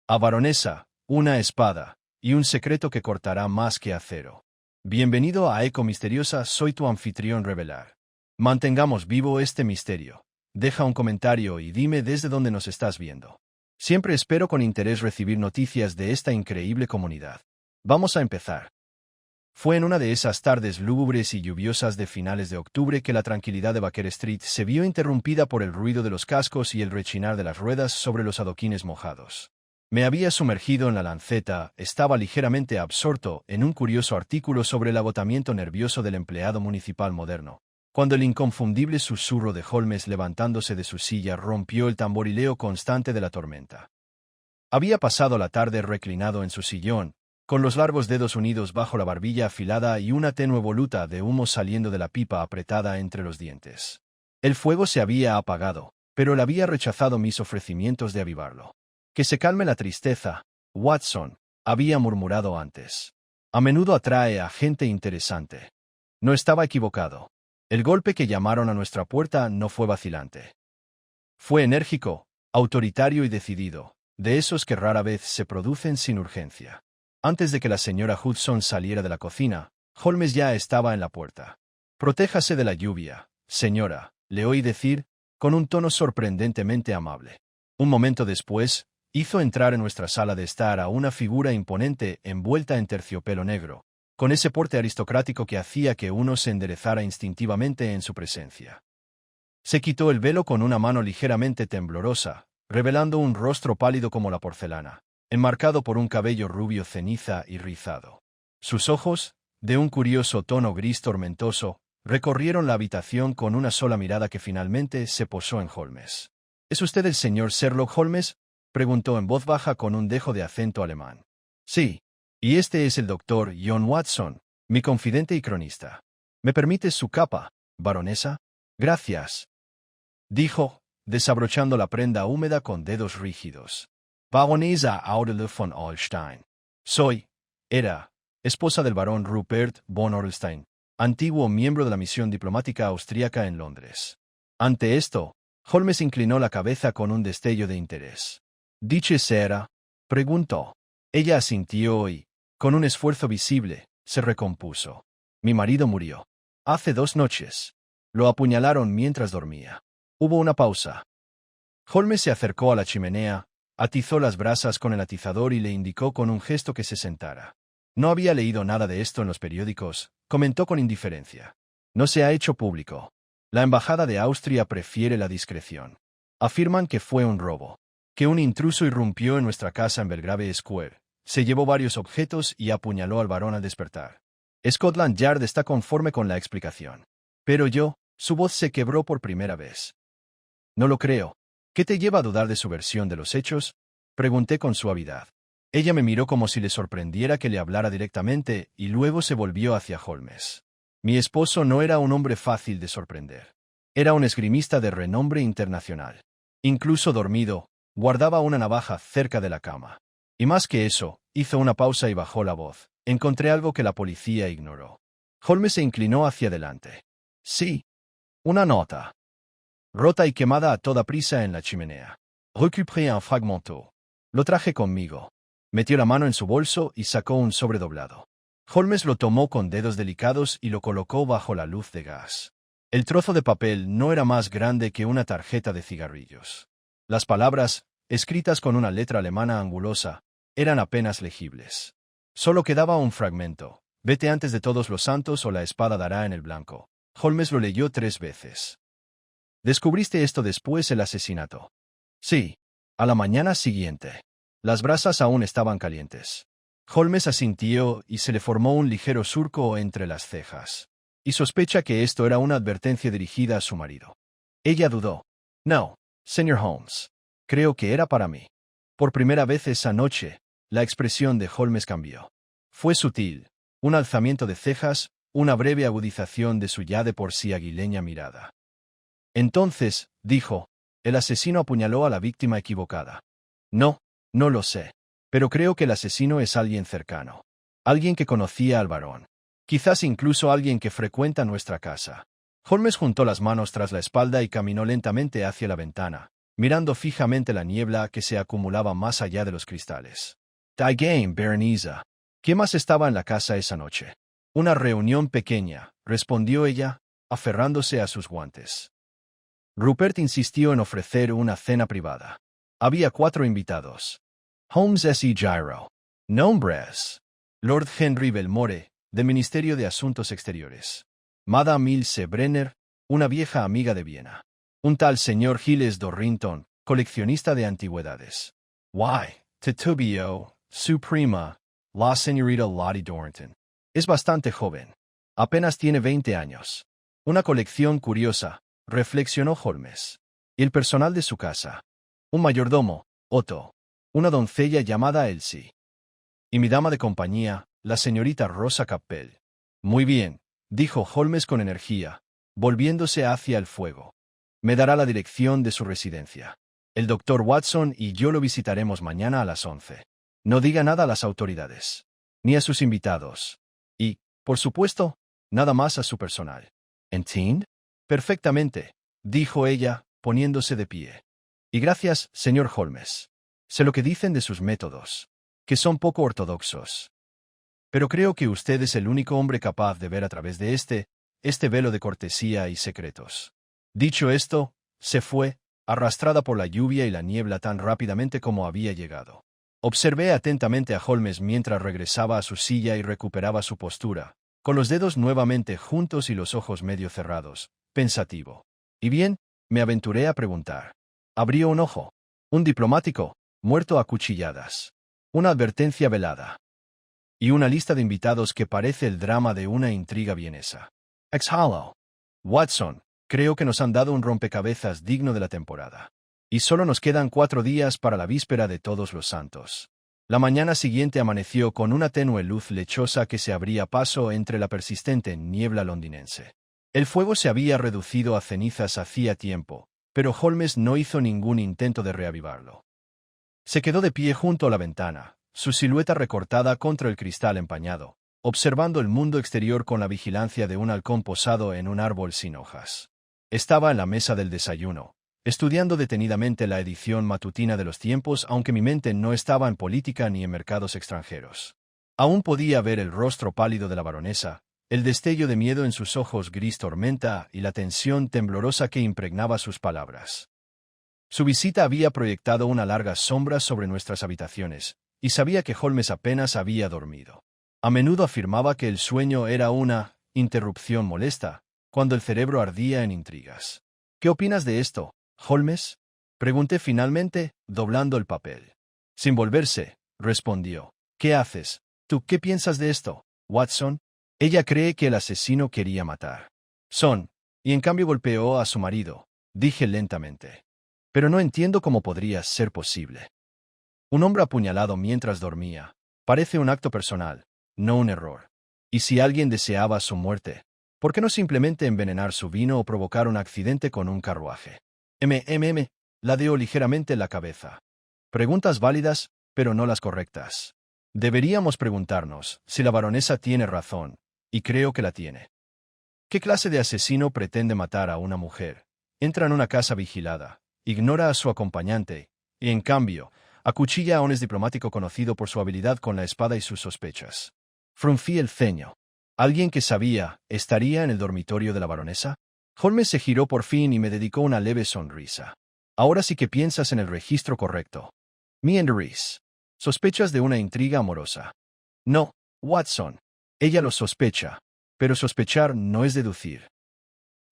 Baronesa, una espada, y un secreto que cortará más que acero. Bienvenido a Eco Misteriosa, soy tu anfitrión Revelar. Mantengamos vivo este misterio. Deja un comentario y dime desde dónde nos estás viendo. Siempre espero con interés recibir noticias de esta increíble comunidad. Vamos a empezar. Fue en una de esas tardes lúgubres y lluviosas de finales de octubre que la tranquilidad de Baker Street se vio interrumpida por el ruido de los cascos y el rechinar de las ruedas sobre los adoquines mojados. Me había sumergido en la lanceta, estaba ligeramente absorto en un curioso artículo sobre el agotamiento nervioso del empleado municipal moderno, cuando el inconfundible susurro de Holmes levantándose de su silla rompió el tamborileo constante de la tormenta. Había pasado la tarde reclinado en su sillón, con los largos dedos unidos bajo la barbilla afilada y una tenue voluta de humo saliendo de la pipa apretada entre los dientes. El fuego se había apagado, pero él había rechazado mis ofrecimientos de avivarlo. «Que se calme la tristeza, Watson», había murmurado antes. «A menudo atrae a gente interesante». No estaba equivocado. El golpe que llamaron a nuestra puerta no fue vacilante. Fue enérgico, autoritario y decidido, de esos que rara vez se producen sin urgencia. Antes de que la señora Hudson saliera de la cocina, Holmes ya estaba en la puerta. «Protéjase de la lluvia, señora», le oí decir, con un tono sorprendentemente amable. Un momento después, hizo entrar en nuestra sala de estar a una figura imponente envuelta en terciopelo negro, con ese porte aristocrático que hacía que uno se enderezara instintivamente en su presencia. Se quitó el velo con una mano ligeramente temblorosa, revelando un rostro pálido como la porcelana, enmarcado por un cabello rubio ceniza y rizado. Sus ojos, de un curioso tono gris tormentoso, recorrieron la habitación con una sola mirada que finalmente se posó en Holmes. «¿Es usted el señor Sherlock Holmes?», preguntó en voz baja con un dejo de acento alemán. «Sí. Y este es el doctor John Watson, mi confidente y cronista. ¿Me permite su capa, baronesa?» «Gracias», dijo, desabrochando la prenda húmeda con dedos rígidos. «Baronesa Aurelie von Holstein. Era, esposa del barón Rupert von Orlstein, antiguo miembro de la misión diplomática austríaca en Londres». Ante esto, Holmes inclinó la cabeza con un destello de interés. «¿Dice Sarah?», preguntó. Ella asintió y, con un esfuerzo visible, se recompuso. «Mi marido murió. Hace 2 noches. Lo apuñalaron mientras dormía». Hubo una pausa. Holmes se acercó a la chimenea, atizó las brasas con el atizador y le indicó con un gesto que se sentara. «No había leído nada de esto en los periódicos», comentó con indiferencia. «No se ha hecho público. La embajada de Austria prefiere la discreción. Afirman que fue un robo, que un intruso irrumpió en nuestra casa en Belgrave Square, se llevó varios objetos y apuñaló al varón al despertar. Scotland Yard está conforme con la explicación. Pero su voz se quebró por primera vez. «No lo creo. ¿Qué te lleva a dudar de su versión de los hechos?», pregunté con suavidad. Ella me miró como si le sorprendiera que le hablara directamente y luego se volvió hacia Holmes. Mi esposo no era un hombre fácil de sorprender. Era un esgrimista de renombre internacional. Incluso dormido, guardaba una navaja cerca de la cama. Y más que eso, hizo una pausa y bajó la voz. Encontré algo que la policía ignoró. Holmes se inclinó hacia adelante. «Sí. Una nota. Rota y quemada a toda prisa en la chimenea. Récupéré un fragmento. Lo traje conmigo». Metió la mano en su bolso y sacó un sobre doblado. Holmes lo tomó con dedos delicados y lo colocó bajo la luz de gas. El trozo de papel no era más grande que una tarjeta de cigarrillos. Las palabras, escritas con una letra alemana angulosa, eran apenas legibles. Solo quedaba un fragmento. «Vete antes de todos los santos o la espada dará en el blanco». Holmes lo leyó 3 veces. «¿Descubriste esto después del asesinato?» «Sí. A la mañana siguiente. Las brasas aún estaban calientes». Holmes asintió y se le formó un ligero surco entre las cejas. Y sospecha que esto era una advertencia dirigida a su marido. Ella dudó. «No, señor Holmes. Creo que era para mí». Por primera vez esa noche, la expresión de Holmes cambió. Fue sutil, un alzamiento de cejas, una breve agudización de su ya de por sí aguileña mirada. «Entonces», dijo, «el asesino apuñaló a la víctima equivocada». «No lo sé. Pero creo que el asesino es alguien cercano. Alguien que conocía al varón. Quizás incluso alguien que frecuenta nuestra casa». Holmes juntó las manos tras la espalda y caminó lentamente hacia la ventana, mirando fijamente la niebla que se acumulaba más allá de los cristales. Die Game, Berenice. ¿Qué más estaba en la casa esa noche? Una reunión pequeña, respondió ella, aferrándose a sus guantes. Rupert insistió en ofrecer una cena privada. Había 4 invitados. Holmes S. E. Gyro. Nombres. Lord Henry Belmore, del Ministerio de Asuntos Exteriores. Madame Ilse Brenner, una vieja amiga de Viena. Un tal señor Giles Dorrington, coleccionista de antigüedades. Titubio, su prima, la señorita Lottie Dorrington. Es bastante joven. Apenas tiene 20 años. Una colección curiosa, reflexionó Holmes. Y el personal de su casa. Un mayordomo, Otto. Una doncella llamada Elsie. Y mi dama de compañía, la señorita Rosa Capel. Muy bien, dijo Holmes con energía, volviéndose hacia el fuego. Me dará la dirección de su residencia. El doctor Watson y yo lo visitaremos mañana a las 11. No diga nada a las autoridades, ni a sus invitados. Y, por supuesto, nada más a su personal. ¿Entiende? Perfectamente, dijo ella, poniéndose de pie. Y gracias, señor Holmes. Sé lo que dicen de sus métodos, que son poco ortodoxos. Pero creo que usted es el único hombre capaz de ver a través de este velo de cortesía y secretos. Dicho esto, se fue, arrastrada por la lluvia y la niebla tan rápidamente como había llegado. Observé atentamente a Holmes mientras regresaba a su silla y recuperaba su postura, con los dedos nuevamente juntos y los ojos medio cerrados, pensativo. Y bien, me aventuré a preguntar. Abrió un ojo. Un diplomático, muerto a cuchilladas. Una advertencia velada. Y una lista de invitados que parece el drama de una intriga vienesa. Exhalo. Watson, creo que nos han dado un rompecabezas digno de la temporada. Y solo nos quedan 4 días para la víspera de Todos los Santos. La mañana siguiente amaneció con una tenue luz lechosa que se abría paso entre la persistente niebla londinense. El fuego se había reducido a cenizas hacía tiempo, pero Holmes no hizo ningún intento de reavivarlo. Se quedó de pie junto a la ventana, su silueta recortada contra el cristal empañado, observando el mundo exterior con la vigilancia de un halcón posado en un árbol sin hojas. Estaba en la mesa del desayuno, estudiando detenidamente la edición matutina de los tiempos, aunque mi mente no estaba en política ni en mercados extranjeros. Aún podía ver el rostro pálido de la baronesa, el destello de miedo en sus ojos gris tormenta y la tensión temblorosa que impregnaba sus palabras. Su visita había proyectado una larga sombra sobre nuestras habitaciones, y sabía que Holmes apenas había dormido. A menudo afirmaba que el sueño era una interrupción molesta, cuando el cerebro ardía en intrigas. ¿Qué opinas de esto, Holmes? Pregunté finalmente, doblando el papel. Sin volverse, respondió. ¿Qué haces? ¿Tú qué piensas de esto, Watson? Ella cree que el asesino quería matar. Y en cambio golpeó a su marido, dije lentamente. Pero no entiendo cómo podría ser posible. Un hombre apuñalado mientras dormía. Parece un acto personal, no un error. Y si alguien deseaba su muerte, ¿por qué no simplemente envenenar su vino o provocar un accidente con un carruaje? Ladeó ligeramente la cabeza. Preguntas válidas, pero no las correctas. Deberíamos preguntarnos si la baronesa tiene razón, y creo que la tiene. ¿Qué clase de asesino pretende matar a una mujer? Entra en una casa vigilada, ignora a su acompañante, y en cambio, acuchilla a un diplomático conocido por su habilidad con la espada y sus sospechas. Fruncí el ceño. ¿Alguien que sabía estaría en el dormitorio de la baronesa? Holmes se giró por fin y me dedicó una leve sonrisa. Ahora sí que piensas en el registro correcto. Meanderis. ¿Sospechas de una intriga amorosa? No, Watson. Ella lo sospecha, pero sospechar no es deducir.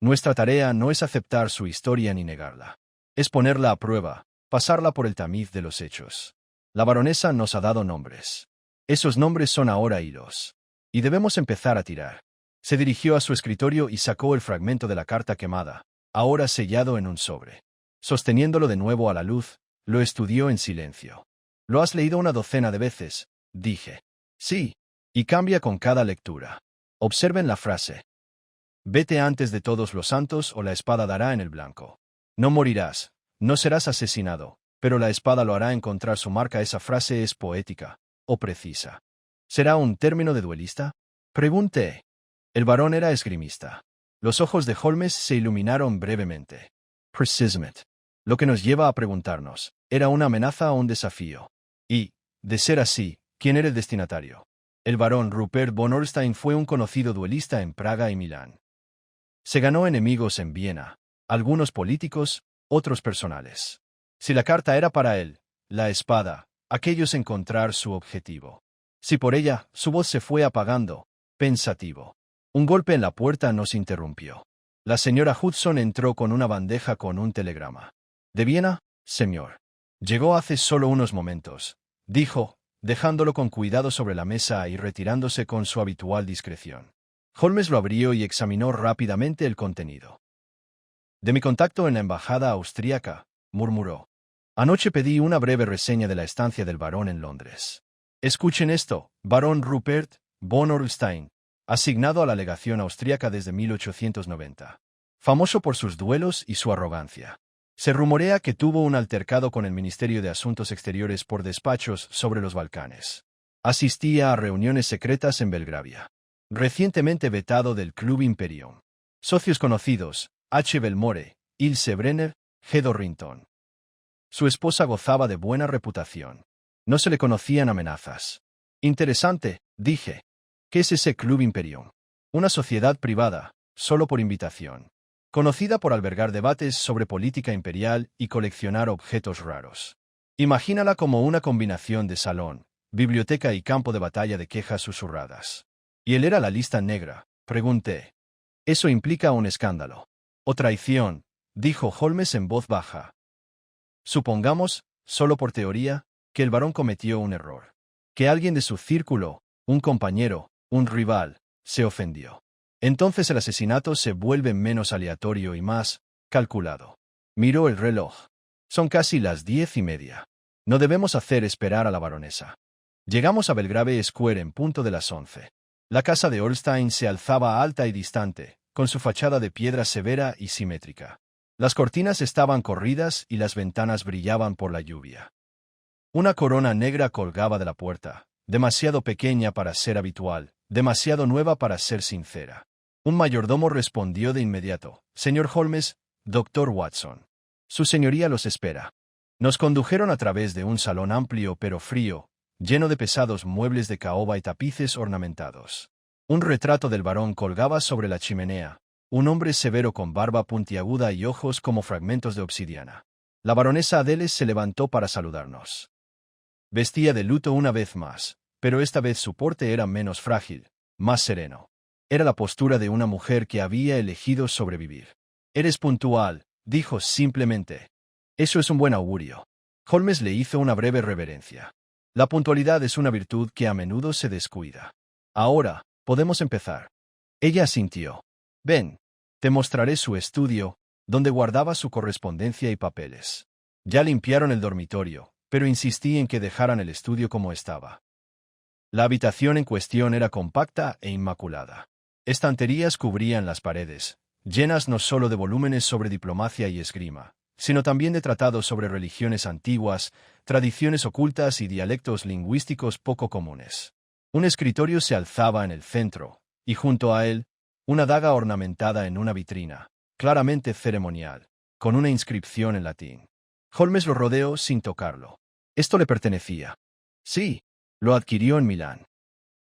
Nuestra tarea no es aceptar su historia ni negarla. Es ponerla a prueba, pasarla por el tamiz de los hechos. La baronesa nos ha dado nombres. Esos nombres son ahora hilos. Y debemos empezar a tirar. Se dirigió a su escritorio y sacó el fragmento de la carta quemada, ahora sellado en un sobre. Sosteniéndolo de nuevo a la luz, lo estudió en silencio. «Lo has leído una docena de veces», dije. «Sí, y cambia con cada lectura. Observen la frase. Vete antes de Todos los Santos o la espada dará en el blanco. No morirás, no serás asesinado, pero la espada lo hará encontrar su marca». Esa frase es poética, o precisa. ¿Será un término de duelista? Pregunté. El varón era esgrimista. Los ojos de Holmes se iluminaron brevemente. Precisamente. Lo que nos lleva a preguntarnos, ¿era una amenaza o un desafío? Y, de ser así, ¿quién era el destinatario? El barón Rupert von Ornstein fue un conocido duelista en Praga y Milán. Se ganó enemigos en Viena, algunos políticos, otros personales. Si la carta era para él, la espada, aquello es encontrar su objetivo. Si por ella, su voz se fue apagando, pensativo. Un golpe en la puerta nos interrumpió. La señora Hudson entró con una bandeja con un telegrama. ¿De Viena, señor? Llegó hace solo unos momentos, dijo, dejándolo con cuidado sobre la mesa y retirándose con su habitual discreción. Holmes lo abrió y examinó rápidamente el contenido. De mi contacto en la embajada austríaca, murmuró. Anoche pedí una breve reseña de la estancia del barón en Londres. Escuchen esto, barón Rupert von Ornstein, asignado a la legación austríaca desde 1890. Famoso por sus duelos y su arrogancia. Se rumorea que tuvo un altercado con el Ministerio de Asuntos Exteriores por despachos sobre los Balcanes. Asistía a reuniones secretas en Belgravia. Recientemente vetado del Club Imperium. Socios conocidos, H. Belmore, Ilse Brenner, G. Dorrington. Su esposa gozaba de buena reputación. No se le conocían amenazas. Interesante, dije. ¿Qué es ese Club Imperium? Una sociedad privada, solo por invitación. Conocida por albergar debates sobre política imperial y coleccionar objetos raros. Imagínala como una combinación de salón, biblioteca y campo de batalla de quejas susurradas. ¿Y él era la lista negra? Pregunté. Eso implica un escándalo. O traición, dijo Holmes en voz baja. Supongamos, solo por teoría, que el barón cometió un error. Que alguien de su círculo, un compañero, un rival, se ofendió. Entonces el asesinato se vuelve menos aleatorio y más calculado. Miró el reloj. Son casi las 10:30. No debemos hacer esperar a la baronesa. Llegamos a Belgrave Square en punto de las 11. La casa de Ornstein se alzaba alta y distante, con su fachada de piedra severa y simétrica. Las cortinas estaban corridas y las ventanas brillaban por la lluvia. Una corona negra colgaba de la puerta, demasiado pequeña para ser habitual, demasiado nueva para ser sincera. Un mayordomo respondió de inmediato. Señor Holmes, doctor Watson. Su señoría los espera. Nos condujeron a través de un salón amplio pero frío, lleno de pesados muebles de caoba y tapices ornamentados. Un retrato del barón colgaba sobre la chimenea, un hombre severo con barba puntiaguda y ojos como fragmentos de obsidiana. La baronesa Adele se levantó para saludarnos. Vestía de luto una vez más, pero esta vez su porte era menos frágil, más sereno. Era la postura de una mujer que había elegido sobrevivir. Eres puntual, dijo simplemente. Eso es un buen augurio. Holmes le hizo una breve reverencia. La puntualidad es una virtud que a menudo se descuida. Ahora, podemos empezar. Ella asintió. Ven. Te mostraré su estudio, donde guardaba su correspondencia y papeles. Ya limpiaron el dormitorio, pero insistí en que dejaran el estudio como estaba. La habitación en cuestión era compacta e inmaculada. Estanterías cubrían las paredes, llenas no solo de volúmenes sobre diplomacia y esgrima, sino también de tratados sobre religiones antiguas, tradiciones ocultas y dialectos lingüísticos poco comunes. Un escritorio se alzaba en el centro, y junto a él, una daga ornamentada en una vitrina, claramente ceremonial, con una inscripción en latín. Holmes lo rodeó sin tocarlo. Esto le pertenecía. Sí, lo adquirió en Milán.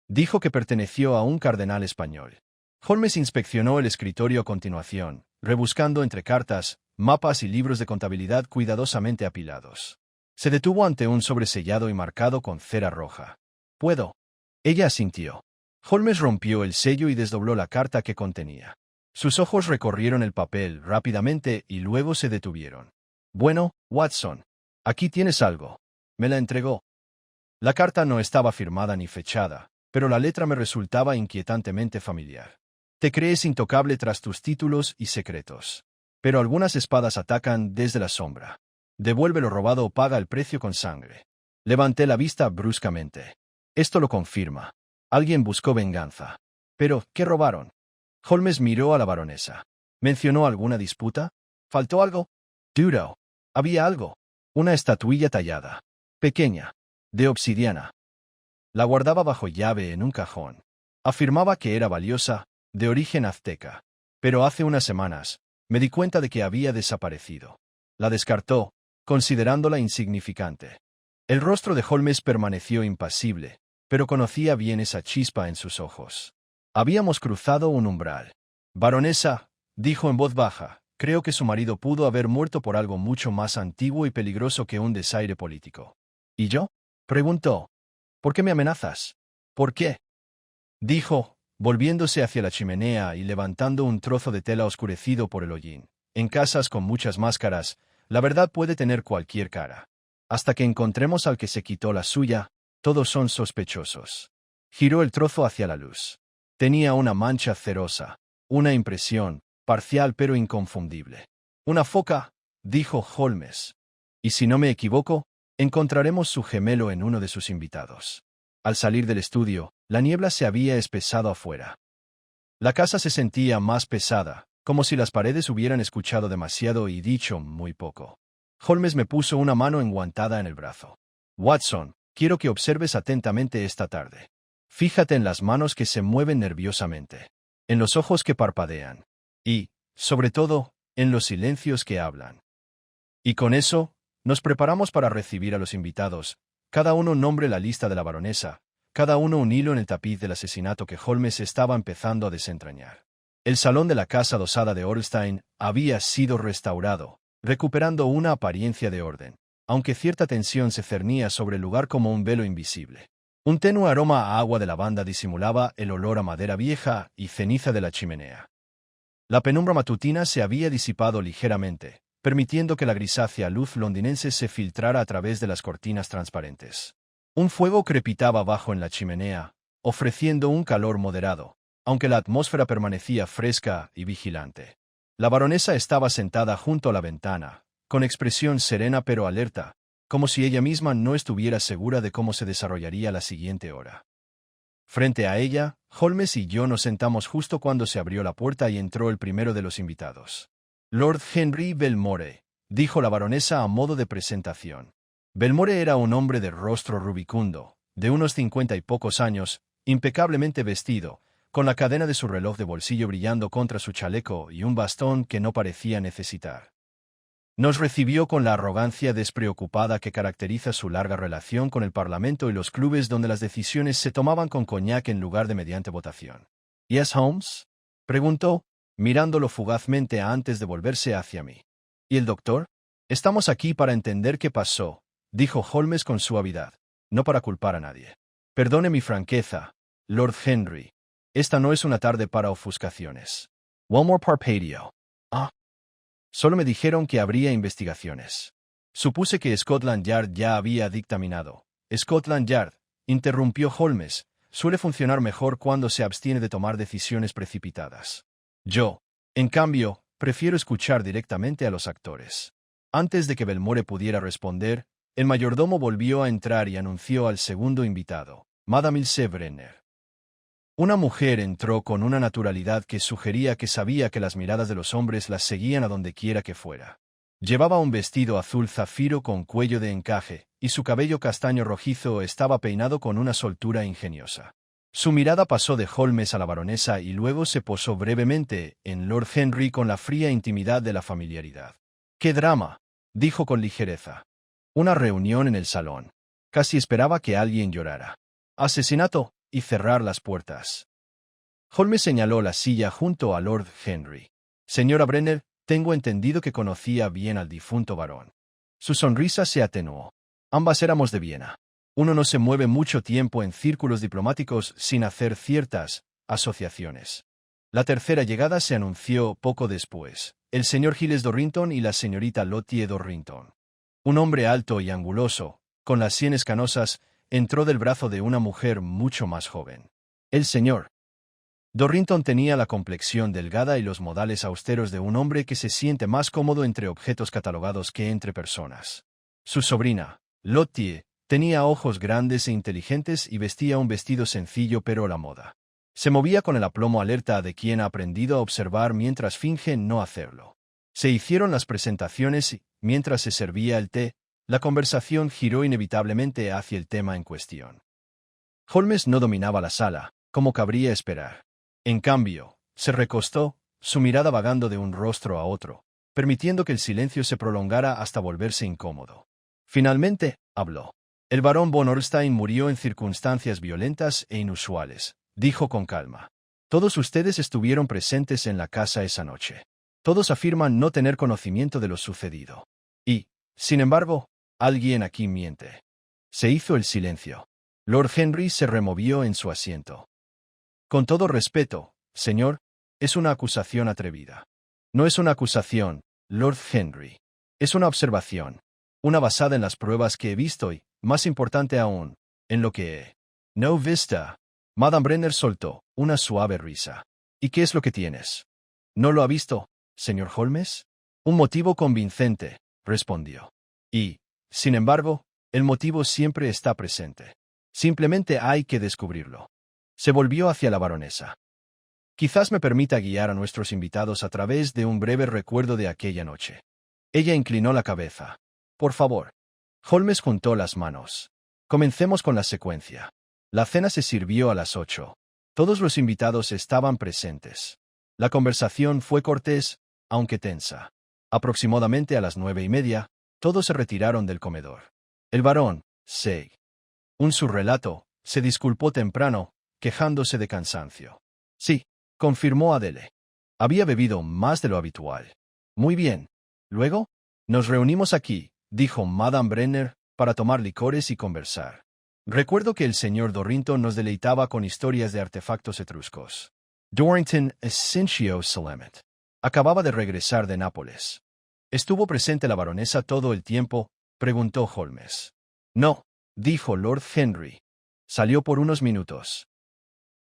Dijo que perteneció a un cardenal español. Holmes inspeccionó el escritorio a continuación, rebuscando entre cartas, mapas y libros de contabilidad cuidadosamente apilados. Se detuvo ante un sobresellado y marcado con cera roja. ¿Puedo? Ella asintió. Holmes rompió el sello y desdobló la carta que contenía. Sus ojos recorrieron el papel rápidamente y luego se detuvieron. Bueno, Watson, aquí tienes algo. Me la entregó. La carta no estaba firmada ni fechada, pero la letra me resultaba inquietantemente familiar. Te crees intocable tras tus títulos y secretos. Pero algunas espadas atacan desde la sombra. Devuelve lo robado o paga el precio con sangre. Levanté la vista bruscamente. Esto lo confirma. Alguien buscó venganza. Pero, ¿qué robaron? Holmes miró a la baronesa. ¿Mencionó alguna disputa? ¿Faltó algo? Duro. Había algo. Una estatuilla tallada. Pequeña. De obsidiana. La guardaba bajo llave en un cajón. Afirmaba que era valiosa, de origen azteca. Pero hace unas semanas, me di cuenta de que había desaparecido. La descartó, considerándola insignificante. El rostro de Holmes permaneció impasible, pero conocía bien esa chispa en sus ojos. Habíamos cruzado un umbral. Baronesa, dijo en voz baja, creo que su marido pudo haber muerto por algo mucho más antiguo y peligroso que un desaire político. ¿Y yo? Preguntó. ¿Por qué me amenazas? ¿Por qué? Dijo, volviéndose hacia la chimenea y levantando un trozo de tela oscurecido por el hollín. En casas con muchas máscaras, la verdad puede tener cualquier cara. Hasta que encontremos al que se quitó la suya, todos son sospechosos. Giró el trozo hacia la luz. Tenía una mancha cerosa, una impresión, parcial pero inconfundible. Una foca, dijo Holmes. Y si no me equivoco, encontraremos su gemelo en uno de sus invitados. Al salir del estudio, la niebla se había espesado afuera. La casa se sentía más pesada, como si las paredes hubieran escuchado demasiado y dicho muy poco. Holmes me puso una mano enguantada en el brazo. Watson, quiero que observes atentamente esta tarde. Fíjate en las manos que se mueven nerviosamente, en los ojos que parpadean, y, sobre todo, en los silencios que hablan. Y con eso, nos preparamos para recibir a los invitados. Cada uno nombre la lista de la baronesa, cada uno un hilo en el tapiz del asesinato que Holmes estaba empezando a desentrañar. El salón de la casa adosada de Orlstein había sido restaurado, recuperando una apariencia de orden, aunque cierta tensión se cernía sobre el lugar como un velo invisible. Un tenue aroma a agua de lavanda disimulaba el olor a madera vieja y ceniza de la chimenea. La penumbra matutina se había disipado ligeramente, permitiendo que la grisácea luz londinense se filtrara a través de las cortinas transparentes. Un fuego crepitaba bajo en la chimenea, ofreciendo un calor moderado, aunque la atmósfera permanecía fresca y vigilante. La baronesa estaba sentada junto a la ventana, con expresión serena pero alerta, como si ella misma no estuviera segura de cómo se desarrollaría la siguiente hora. Frente a ella, Holmes y yo nos sentamos justo cuando se abrió la puerta y entró el primero de los invitados. Lord Henry Belmore, dijo la baronesa a modo de presentación. Belmore era un hombre de rostro rubicundo, de unos 50 y pocos años, impecablemente vestido, con la cadena de su reloj de bolsillo brillando contra su chaleco y un bastón que no parecía necesitar. Nos recibió con la arrogancia despreocupada que caracteriza su larga relación con el Parlamento y los clubes donde las decisiones se tomaban con coñac en lugar de mediante votación. ¿Yes, Holmes? Preguntó, mirándolo fugazmente antes de volverse hacia mí. ¿Y el doctor? Estamos aquí para entender qué pasó, dijo Holmes con suavidad, no para culpar a nadie. Perdone mi franqueza, Lord Henry. Esta no es una tarde para ofuscaciones. Wilmore parpadeó. Ah. Solo me dijeron que habría investigaciones. Supuse que Scotland Yard ya había dictaminado. Scotland Yard, interrumpió Holmes, suele funcionar mejor cuando se abstiene de tomar decisiones precipitadas. Yo, en cambio, prefiero escuchar directamente a los actores. Antes de que Belmore pudiera responder, el mayordomo volvió a entrar y anunció al segundo invitado, Madame Ilse Brenner. Una mujer entró con una naturalidad que sugería que sabía que las miradas de los hombres las seguían a donde quiera que fuera. Llevaba un vestido azul zafiro con cuello de encaje, y su cabello castaño rojizo estaba peinado con una soltura ingeniosa. Su mirada pasó de Holmes a la baronesa y luego se posó brevemente en Lord Henry con la fría intimidad de la familiaridad. «¡Qué drama!», dijo con ligereza. Una reunión en el salón. Casi esperaba que alguien llorara. «Asesinato», y cerrar las puertas. Holmes señaló la silla junto a Lord Henry. «Señora Brenner, tengo entendido que conocía bien al difunto varón». Su sonrisa se atenuó. Ambas éramos de Viena. Uno no se mueve mucho tiempo en círculos diplomáticos sin hacer ciertas asociaciones. La tercera llegada se anunció poco después. El señor Giles Dorrington y la señorita Lottie Dorrington. Un hombre alto y anguloso, con las sienes canosas, entró del brazo de una mujer mucho más joven. El señor Dorrington tenía la complexión delgada y los modales austeros de un hombre que se siente más cómodo entre objetos catalogados que entre personas. Su sobrina, Lottie, tenía ojos grandes e inteligentes y vestía un vestido sencillo pero a la moda. Se movía con el aplomo alerta de quien ha aprendido a observar mientras finge no hacerlo. Se hicieron las presentaciones y, mientras se servía el té, la conversación giró inevitablemente hacia el tema en cuestión. Holmes no dominaba la sala, como cabría esperar. En cambio, se recostó, su mirada vagando de un rostro a otro, permitiendo que el silencio se prolongara hasta volverse incómodo. Finalmente, habló. El barón von Orstein murió en circunstancias violentas e inusuales, dijo con calma. Todos ustedes estuvieron presentes en la casa esa noche. Todos afirman no tener conocimiento de lo sucedido. Y, sin embargo, alguien aquí miente. Se hizo el silencio. Lord Henry se removió en su asiento. Con todo respeto, señor, es una acusación atrevida. No es una acusación, Lord Henry. Es una observación. Una basada en las pruebas que he visto y, más importante aún, en lo que he no visto. Madame Brenner soltó una suave risa. ¿Y qué es lo que tienes? ¿No lo ha visto, señor Holmes? Un motivo convincente, respondió. Y, sin embargo, el motivo siempre está presente. Simplemente hay que descubrirlo. Se volvió hacia la baronesa. Quizás me permita guiar a nuestros invitados a través de un breve recuerdo de aquella noche. Ella inclinó la cabeza. Por favor. Holmes juntó las manos. Comencemos con la secuencia. La cena se sirvió a las 8. Todos los invitados estaban presentes. La conversación fue cortés, aunque tensa. Aproximadamente a las 9:30, todos se retiraron del comedor. El barón, un su relato, se disculpó temprano, quejándose de cansancio. Sí, confirmó Adele. Había bebido más de lo habitual. Muy bien. Luego, nos reunimos aquí, dijo Madame Brenner, para tomar licores y conversar. Recuerdo que el señor Dorrington nos deleitaba con historias de artefactos etruscos. Dorrington Essencio Solemet. Acababa de regresar de Nápoles. ¿Estuvo presente la baronesa todo el tiempo?, preguntó Holmes. No, dijo Lord Henry. Salió por unos minutos.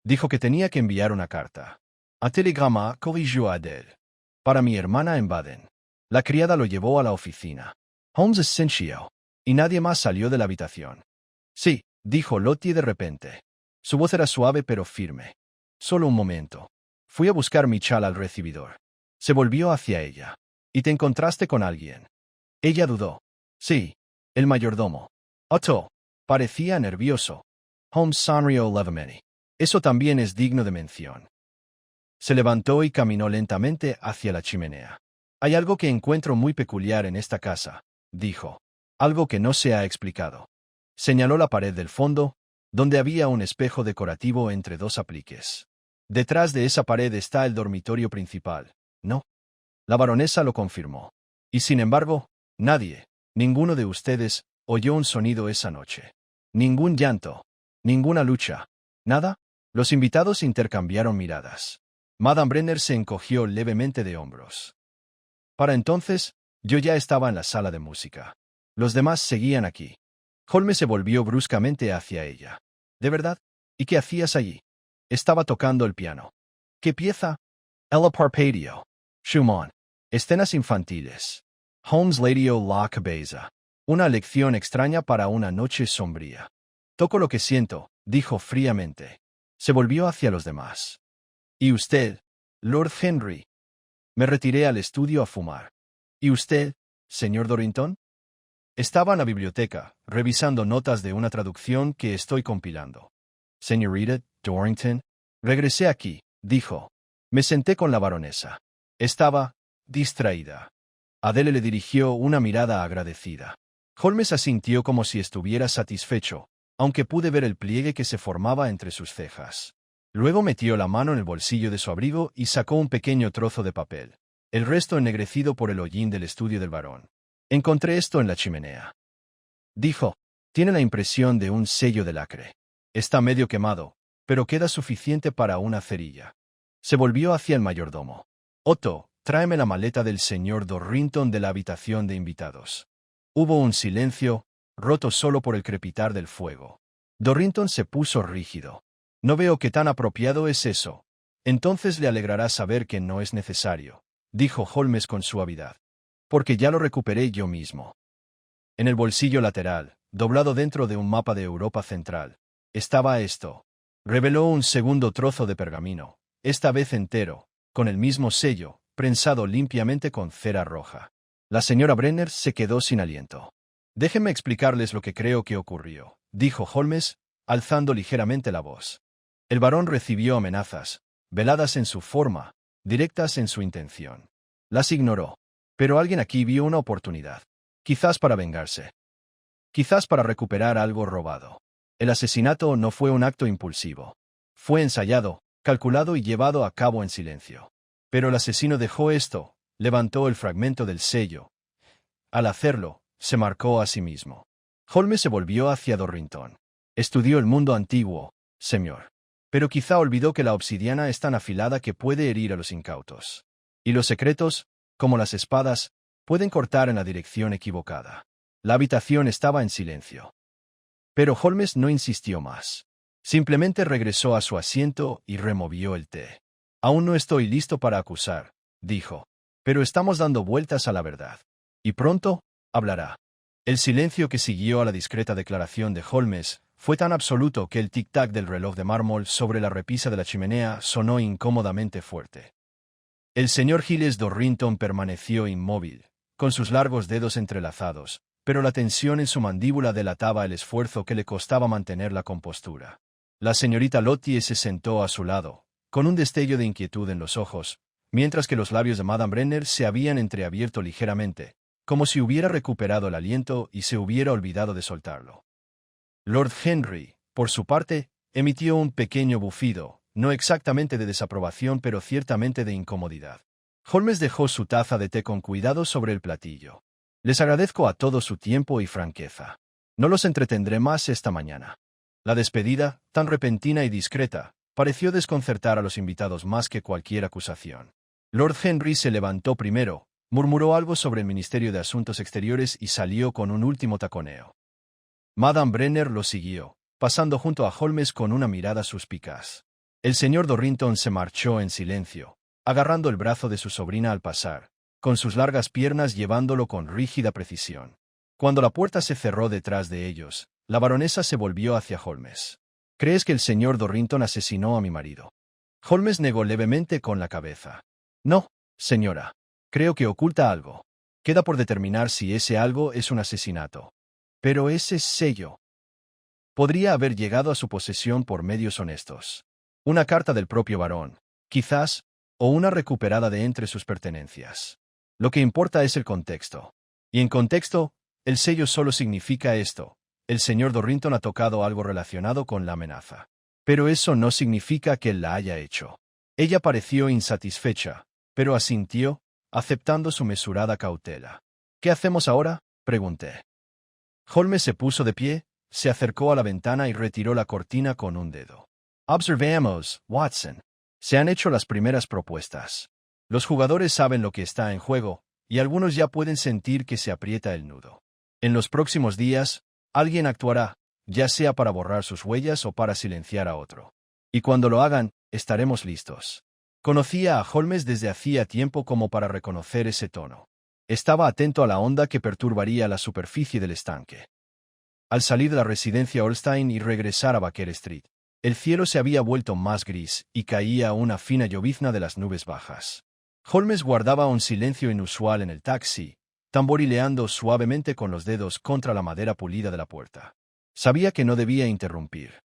Dijo que tenía que enviar una carta. Un telegrama corrigió a Adele. Para mi hermana en Baden. La criada lo llevó a la oficina. Holmes Essencio. Y nadie más salió de la habitación. Sí, dijo Lottie de repente. Su voz era suave pero firme. Solo un momento. Fui a buscar mi chal al recibidor. Se volvió hacia ella. ¿Y te encontraste con alguien? Ella dudó. Sí, el mayordomo. Otto. Parecía nervioso. Holmes sonrió levemente. Eso también es digno de mención. Se levantó y caminó lentamente hacia la chimenea. Hay algo que encuentro muy peculiar en esta casa, dijo. Algo que no se ha explicado. Señaló la pared del fondo, donde había un espejo decorativo entre dos apliques. Detrás de esa pared está el dormitorio principal, ¿no? La baronesa lo confirmó. Y sin embargo, nadie, ninguno de ustedes, oyó un sonido esa noche. Ningún llanto. Ninguna lucha. ¿Nada? Los invitados intercambiaron miradas. Madame Brenner se encogió levemente de hombros. Para entonces, yo ya estaba en la sala de música. Los demás seguían aquí. Holmes se volvió bruscamente hacia ella. ¿De verdad? ¿Y qué hacías allí? Estaba tocando el piano. ¿Qué pieza? El Parpadio. Schumann. Escenas infantiles. Holmes leyó la cabeza. Una lección extraña para una noche sombría. Toco lo que siento, dijo fríamente. Se volvió hacia los demás. ¿Y usted, Lord Henry? Me retiré al estudio a fumar. ¿Y usted, señor Dorrington? Estaba en la biblioteca, revisando notas de una traducción que estoy compilando. Señorita Dorrington, regresé aquí, dijo. Me senté con la baronesa. Estaba distraída. Adele le dirigió una mirada agradecida. Holmes asintió como si estuviera satisfecho, aunque pude ver el pliegue que se formaba entre sus cejas. Luego metió la mano en el bolsillo de su abrigo y sacó un pequeño trozo de papel, el resto ennegrecido por el hollín del estudio del varón. Encontré esto en la chimenea. Dijo, tiene la impresión de un sello de lacre. Está medio quemado, pero queda suficiente para una cerilla. Se volvió hacia el mayordomo. Otto, tráeme la maleta del señor Dorrington de la habitación de invitados. Hubo un silencio, roto solo por el crepitar del fuego. Dorrington se puso rígido. No veo qué tan apropiado es eso. Entonces le alegrará saber que no es necesario, dijo Holmes con suavidad. Porque ya lo recuperé yo mismo. En el bolsillo lateral, doblado dentro de un mapa de Europa Central, estaba esto. Reveló un segundo trozo de pergamino, esta vez entero, con el mismo sello, prensado limpiamente con cera roja. La señora Brenner se quedó sin aliento. Déjenme explicarles lo que creo que ocurrió, dijo Holmes, alzando ligeramente la voz. El varón recibió amenazas, veladas en su forma, directas en su intención. Las ignoró. Pero alguien aquí vio una oportunidad. Quizás para vengarse. Quizás para recuperar algo robado. El asesinato no fue un acto impulsivo. Fue ensayado, calculado y llevado a cabo en silencio. Pero el asesino dejó esto, levantó el fragmento del sello. Al hacerlo, se marcó a sí mismo. Holmes se volvió hacia Dorrington. Estudió el mundo antiguo, señor. Pero quizá olvidó que la obsidiana es tan afilada que puede herir a los incautos. Y los secretos, como las espadas, pueden cortar en la dirección equivocada. La habitación estaba en silencio. Pero Holmes no insistió más. Simplemente regresó a su asiento y removió el té. Aún no estoy listo para acusar, dijo. Pero estamos dando vueltas a la verdad. Y pronto, hablará. El silencio que siguió a la discreta declaración de Holmes fue tan absoluto que el tic-tac del reloj de mármol sobre la repisa de la chimenea sonó incómodamente fuerte. El señor Giles Dorrington permaneció inmóvil, con sus largos dedos entrelazados, pero la tensión en su mandíbula delataba el esfuerzo que le costaba mantener la compostura. La señorita Lottie se sentó a su lado, con un destello de inquietud en los ojos, mientras que los labios de Madame Brenner se habían entreabierto ligeramente, como si hubiera recuperado el aliento y se hubiera olvidado de soltarlo. Lord Henry, por su parte, emitió un pequeño bufido, no exactamente de desaprobación pero ciertamente de incomodidad. Holmes dejó su taza de té con cuidado sobre el platillo. Les agradezco a todos su tiempo y franqueza. No los entretendré más esta mañana. La despedida, tan repentina y discreta, pareció desconcertar a los invitados más que cualquier acusación. Lord Henry se levantó primero, murmuró algo sobre el Ministerio de Asuntos Exteriores y salió con un último taconeo. Madame Brenner lo siguió, pasando junto a Holmes con una mirada suspicaz. El señor Dorrington se marchó en silencio, agarrando el brazo de su sobrina al pasar, con sus largas piernas llevándolo con rígida precisión. Cuando la puerta se cerró detrás de ellos, la baronesa se volvió hacia Holmes. ¿Crees que el señor Dorrington asesinó a mi marido? Holmes negó levemente con la cabeza. No, señora. Creo que oculta algo. Queda por determinar si ese algo es un asesinato. Pero ese sello podría haber llegado a su posesión por medios honestos. Una carta del propio varón, quizás, o una recuperada de entre sus pertenencias. Lo que importa es el contexto. Y en contexto, el sello solo significa esto. El señor Dorrington ha tocado algo relacionado con la amenaza. Pero eso no significa que él la haya hecho. Ella pareció insatisfecha, pero asintió, aceptando su mesurada cautela. ¿Qué hacemos ahora?, pregunté. Holmes se puso de pie, se acercó a la ventana y retiró la cortina con un dedo. Observemos, Watson. Se han hecho las primeras propuestas. Los jugadores saben lo que está en juego, y algunos ya pueden sentir que se aprieta el nudo. En los próximos días, alguien actuará, ya sea para borrar sus huellas o para silenciar a otro. Y cuando lo hagan, estaremos listos. Conocía a Holmes desde hacía tiempo como para reconocer ese tono. Estaba atento a la onda que perturbaría la superficie del estanque. Al salir de la residencia Holstein y regresar a Baker Street, el cielo se había vuelto más gris y caía una fina llovizna de las nubes bajas. Holmes guardaba un silencio inusual en el taxi, tamborileando suavemente con los dedos contra la madera pulida de la puerta. Sabía que no debía interrumpir.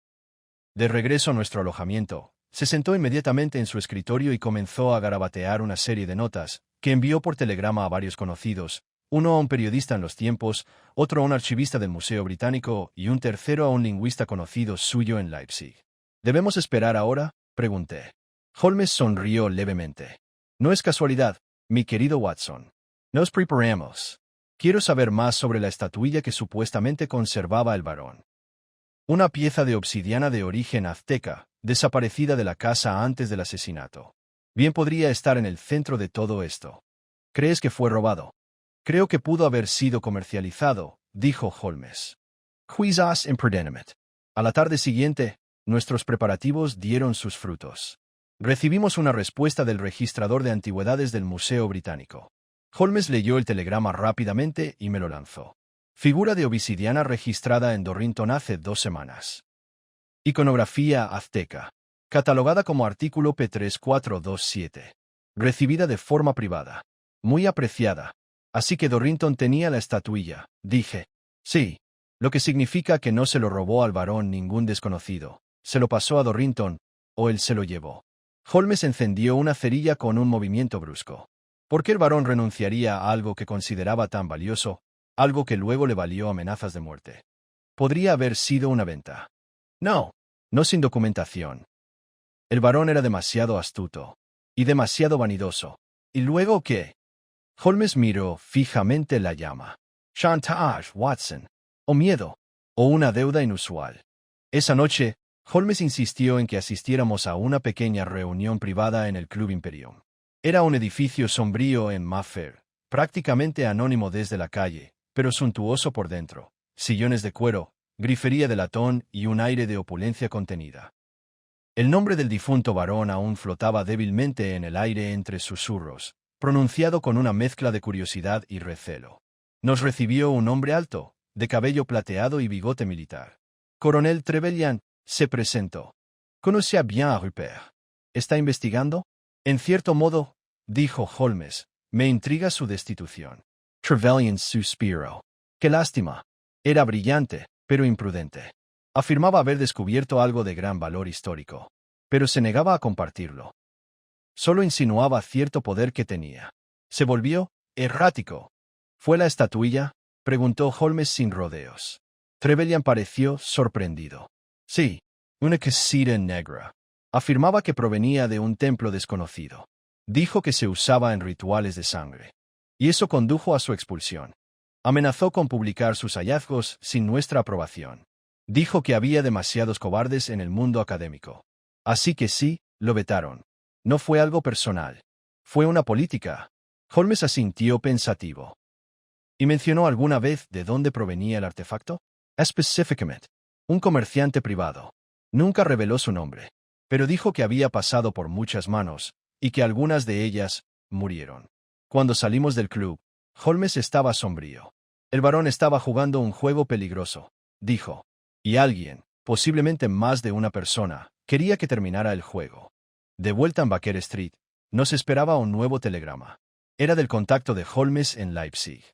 De regreso a nuestro alojamiento, se sentó inmediatamente en su escritorio y comenzó a garabatear una serie de notas, que envió por telegrama a varios conocidos, uno a un periodista en los tiempos, otro a un archivista del Museo Británico y un tercero a un lingüista conocido suyo en Leipzig. ¿Debemos esperar ahora?, pregunté. Holmes sonrió levemente. No es casualidad, mi querido Watson. Nos preparamos. Quiero saber más sobre la estatuilla que supuestamente conservaba el varón. Una pieza de obsidiana de origen azteca, desaparecida de la casa antes del asesinato. Bien podría estar en el centro de todo esto. ¿Crees que fue robado? Creo que pudo haber sido comercializado, dijo Holmes. Quizás imprudentamente. A la tarde siguiente, nuestros preparativos dieron sus frutos. Recibimos una respuesta del registrador de antigüedades del Museo Británico. Holmes leyó el telegrama rápidamente y me lo lanzó. Figura de obsidiana registrada en Dorrington hace 2 semanas. Iconografía azteca. Catalogada como artículo P3427. Recibida de forma privada. Muy apreciada. Así que Dorrington tenía la estatuilla, dije. Sí. Lo que significa que no se lo robó al varón ningún desconocido. Se lo pasó a Dorrington, o él se lo llevó. Holmes encendió una cerilla con un movimiento brusco. ¿Por qué el varón renunciaría a algo que consideraba tan valioso, algo que luego le valió amenazas de muerte? Podría haber sido una venta. No, no sin documentación. El varón era demasiado astuto. Y demasiado vanidoso. ¿Y luego qué? Holmes miró fijamente la llama. Chantage, Watson. O miedo. O una deuda inusual. Esa noche, Holmes insistió en que asistiéramos a una pequeña reunión privada en el Club Imperium. Era un edificio sombrío en Mayfair, prácticamente anónimo desde la calle, pero suntuoso por dentro. Sillones de cuero, grifería de latón y un aire de opulencia contenida. El nombre del difunto varón aún flotaba débilmente en el aire entre susurros, pronunciado con una mezcla de curiosidad y recelo. Nos recibió un hombre alto, de cabello plateado y bigote militar. Coronel Trevelyan se presentó. Conocía bien a Rupert. ¿Está investigando? En cierto modo, dijo Holmes, me intriga su destitución. Trevelyan suspiró. ¡Qué lástima! Era brillante, pero imprudente. Afirmaba haber descubierto algo de gran valor histórico, pero se negaba a compartirlo. Solo insinuaba cierto poder que tenía. Se volvió errático. ¿Fue la estatuilla? Preguntó Holmes sin rodeos. Trevelyan pareció sorprendido. Sí, una casita negra. Afirmaba que provenía de un templo desconocido. Dijo que se usaba en rituales de sangre. Y eso condujo a su expulsión. Amenazó con publicar sus hallazgos sin nuestra aprobación. Dijo que había demasiados cobardes en el mundo académico. Así que sí, lo vetaron. No fue algo personal. Fue una política. Holmes asintió pensativo. ¿Y mencionó alguna vez de dónde provenía el artefacto? Específicamente. Un comerciante privado. Nunca reveló su nombre, pero dijo que había pasado por muchas manos, y que algunas de ellas murieron. Cuando salimos del club, Holmes estaba sombrío. El varón estaba jugando un juego peligroso, dijo. Y alguien, posiblemente más de una persona, quería que terminara el juego. De vuelta en Baker Street, nos esperaba un nuevo telegrama. Era del contacto de Holmes en Leipzig.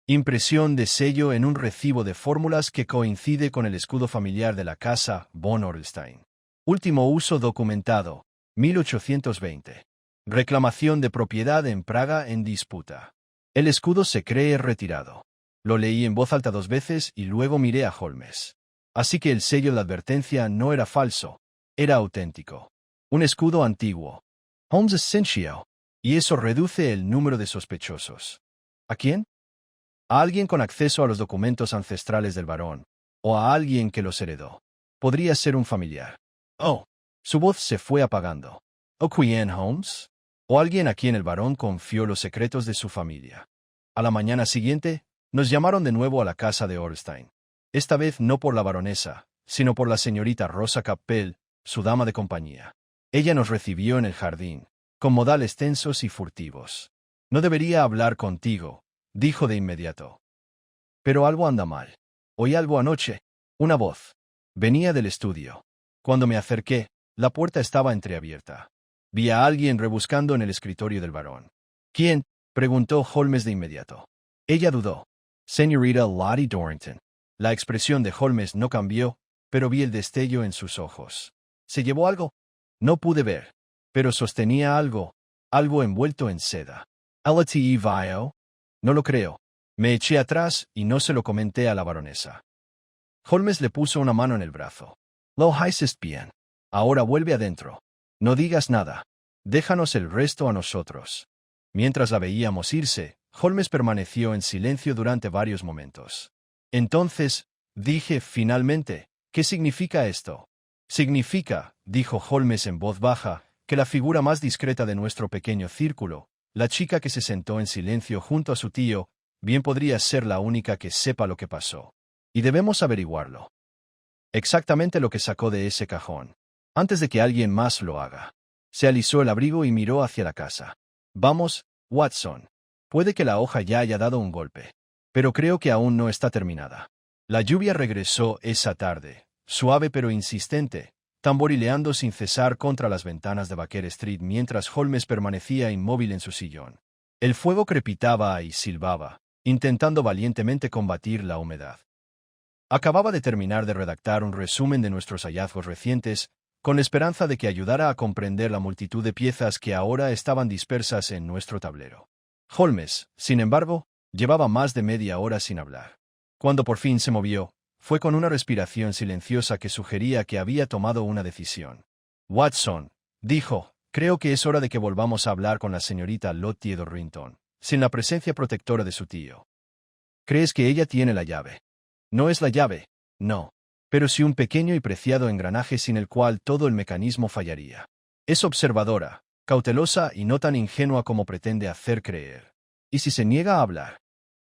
Impresión de sello en un recibo de fórmulas que coincide con el escudo familiar de la casa von Orlstein. Último uso documentado, 1820. Reclamación de propiedad en Praga en disputa. El escudo se cree retirado. Lo leí en voz alta 2 veces y luego miré a Holmes. Así que el sello de advertencia no era falso, era auténtico. Un escudo antiguo. Holmes Essential. Y eso reduce el número de sospechosos. ¿A quién? A alguien con acceso a los documentos ancestrales del varón, o a alguien que los heredó. Podría ser un familiar. Oh, su voz se fue apagando. ¿O quién, Holmes? O alguien a quien el varón confió los secretos de su familia. A la mañana siguiente, nos llamaron de nuevo a la casa de Orlstein. Esta vez no por la baronesa, sino por la señorita Rosa Capel, su dama de compañía. Ella nos recibió en el jardín, con modales tensos y furtivos. No debería hablar contigo, dijo de inmediato. Pero algo anda mal. Oí algo anoche. Una voz. Venía del estudio. Cuando me acerqué, la puerta estaba entreabierta. Vi a alguien rebuscando en el escritorio del varón. ¿Quién? Preguntó Holmes de inmediato. Ella dudó. Señorita Lottie Dorrington. La expresión de Holmes no cambió, pero vi el destello en sus ojos. ¿Se llevó algo? No pude ver. Pero sostenía algo envuelto en seda. ¿LTE Vio? No lo creo. Me eché atrás y no se lo comenté a la baronesa. Holmes le puso una mano en el brazo. Lo hiciste bien. Ahora vuelve adentro. No digas nada. Déjanos el resto a nosotros. Mientras la veíamos irse, Holmes permaneció en silencio durante varios momentos. Entonces, dije finalmente, ¿qué significa esto? Significa, dijo Holmes en voz baja, que la figura más discreta de nuestro pequeño círculo, la chica que se sentó en silencio junto a su tío, bien podría ser la única que sepa lo que pasó. Y debemos averiguarlo. Exactamente lo que sacó de ese cajón. Antes de que alguien más lo haga. Se alisó el abrigo y miró hacia la casa. Vamos, Watson. Puede que la hoja ya haya dado un golpe. Pero creo que aún no está terminada. La lluvia regresó esa tarde, suave pero insistente, tamborileando sin cesar contra las ventanas de Baker Street mientras Holmes permanecía inmóvil en su sillón. El fuego crepitaba y silbaba, intentando valientemente combatir la humedad. Acababa de terminar de redactar un resumen de nuestros hallazgos recientes, con la esperanza de que ayudara a comprender la multitud de piezas que ahora estaban dispersas en nuestro tablero. Holmes, sin embargo, llevaba más de media hora sin hablar. Cuando por fin se movió, fue con una respiración silenciosa que sugería que había tomado una decisión. Watson, dijo, creo que es hora de que volvamos a hablar con la señorita Lottie Dorrington, sin la presencia protectora de su tío. ¿Crees que ella tiene la llave? No es la llave, no. Pero sí un pequeño y preciado engranaje sin el cual todo el mecanismo fallaría. Es observadora, cautelosa y no tan ingenua como pretende hacer creer. ¿Y si se niega a hablar?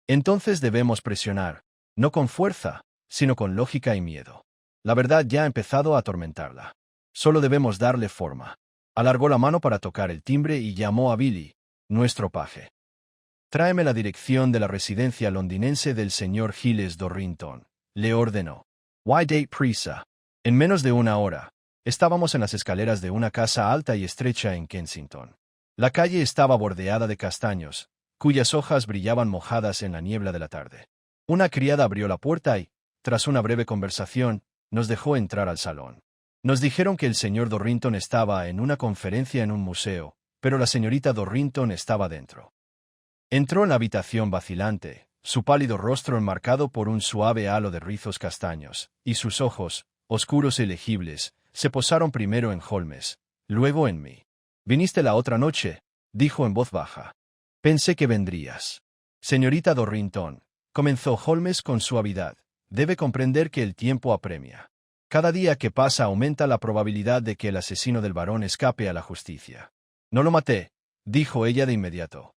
Entonces debemos presionar, no con fuerza, sino con lógica y miedo. La verdad ya ha empezado a atormentarla. Solo debemos darle forma. Alargó la mano para tocar el timbre y llamó a Billy, nuestro paje. Tráeme la dirección de la residencia londinense del señor Giles Dorrington, le ordenó. Date prisa. En menos de una hora, estábamos en las escaleras de una casa alta y estrecha en Kensington. La calle estaba bordeada de castaños, cuyas hojas brillaban mojadas en la niebla de la tarde. Una criada abrió la puerta y, tras una breve conversación, nos dejó entrar al salón. Nos dijeron que el señor Dorrington estaba en una conferencia en un museo, pero la señorita Dorrington estaba dentro. Entró en la habitación vacilante, su pálido rostro enmarcado por un suave halo de rizos castaños, y sus ojos, oscuros e ilegibles, se posaron primero en Holmes, luego en mí. «Viniste la otra noche», dijo en voz baja. «Pensé que vendrías». «Señorita Dorrington», comenzó Holmes con suavidad, «debe comprender que el tiempo apremia. Cada día que pasa aumenta la probabilidad de que el asesino del varón escape a la justicia». «No lo maté», dijo ella de inmediato.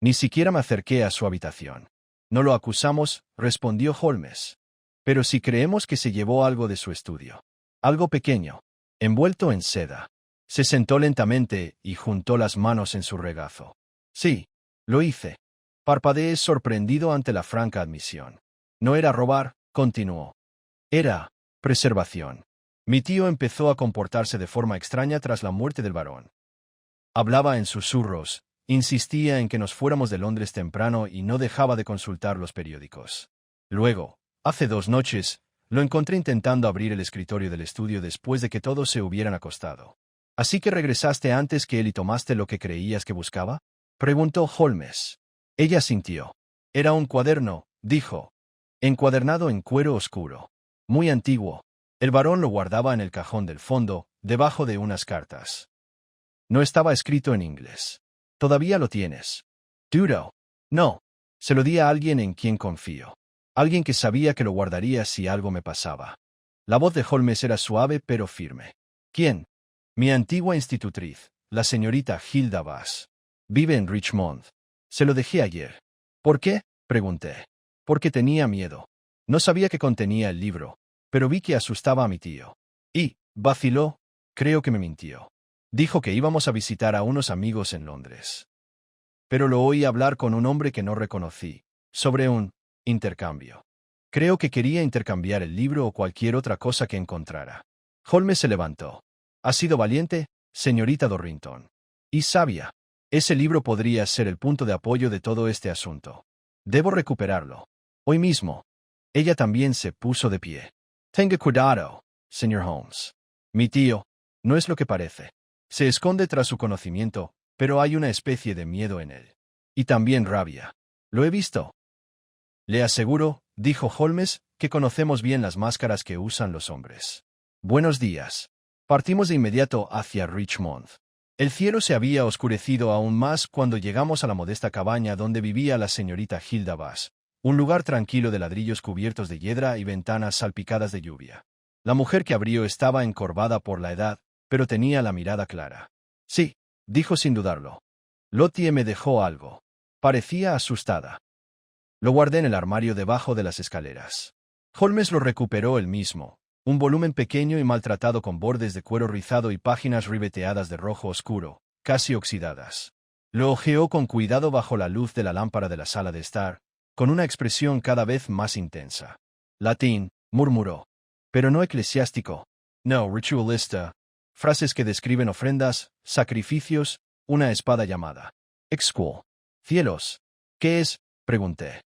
Ni siquiera me acerqué a su habitación. «No lo acusamos», respondió Holmes. «Pero si creemos que se llevó algo de su estudio. Algo pequeño, envuelto en seda». Se sentó lentamente y juntó las manos en su regazo. «Sí, lo hice». Parpadeé sorprendido ante la franca admisión. «No era robar», continuó. «Era preservación». Mi tío empezó a comportarse de forma extraña tras la muerte del varón. Hablaba en susurros. Insistía en que nos fuéramos de Londres temprano y no dejaba de consultar los periódicos. Luego, hace 2 noches, lo encontré intentando abrir el escritorio del estudio después de que todos se hubieran acostado. «¿Así que regresaste antes que él y tomaste lo que creías que buscaba?», preguntó Holmes. Ella sintió. «Era un cuaderno», dijo. «Encuadernado en cuero oscuro. Muy antiguo. El varón lo guardaba en el cajón del fondo, debajo de unas cartas. No estaba escrito en inglés. ¿Todavía lo tienes?» «Duro». «No. Se lo di a alguien en quien confío. Alguien que sabía que lo guardaría si algo me pasaba». La voz de Holmes era suave pero firme. «¿Quién?» «Mi antigua institutriz, la señorita Hilda Bass. Vive en Richmond. Se lo dejé ayer». «¿Por qué?», pregunté. «Porque tenía miedo. No sabía que contenía el libro, pero vi que asustaba a mi tío. Y, vaciló, creo que me mintió. Dijo que íbamos a visitar a unos amigos en Londres. Pero lo oí hablar con un hombre que no reconocí, sobre un intercambio. Creo que quería intercambiar el libro o cualquier otra cosa que encontrara». Holmes se levantó. «Ha sido valiente, señorita Dorrington. Y sabia. Ese libro podría ser el punto de apoyo de todo este asunto. Debo recuperarlo. Hoy mismo». Ella también se puso de pie. «Tenga cuidado, señor Holmes. Mi tío no es lo que parece. Se esconde tras su conocimiento, pero hay una especie de miedo en él. Y también rabia. Lo he visto». «Le aseguro», dijo Holmes, «que conocemos bien las máscaras que usan los hombres. Buenos días». Partimos de inmediato hacia Richmond. El cielo se había oscurecido aún más cuando llegamos a la modesta cabaña donde vivía la señorita Hilda Bass, un lugar tranquilo de ladrillos cubiertos de hiedra y ventanas salpicadas de lluvia. La mujer que abrió estaba encorvada por la edad, pero tenía la mirada clara. «Sí», dijo sin dudarlo. «Lottie me dejó algo». Parecía asustada. Lo guardé en el armario debajo de las escaleras. Holmes lo recuperó él mismo, un volumen pequeño y maltratado con bordes de cuero rizado y páginas ribeteadas de rojo oscuro, casi oxidadas. Lo hojeó con cuidado bajo la luz de la lámpara de la sala de estar, con una expresión cada vez más intensa. «Latín», murmuró. «Pero no eclesiástico. No, ritualista. Frases que describen ofrendas, sacrificios, una espada llamada Exquo. Cielos. ¿Qué es?», pregunté.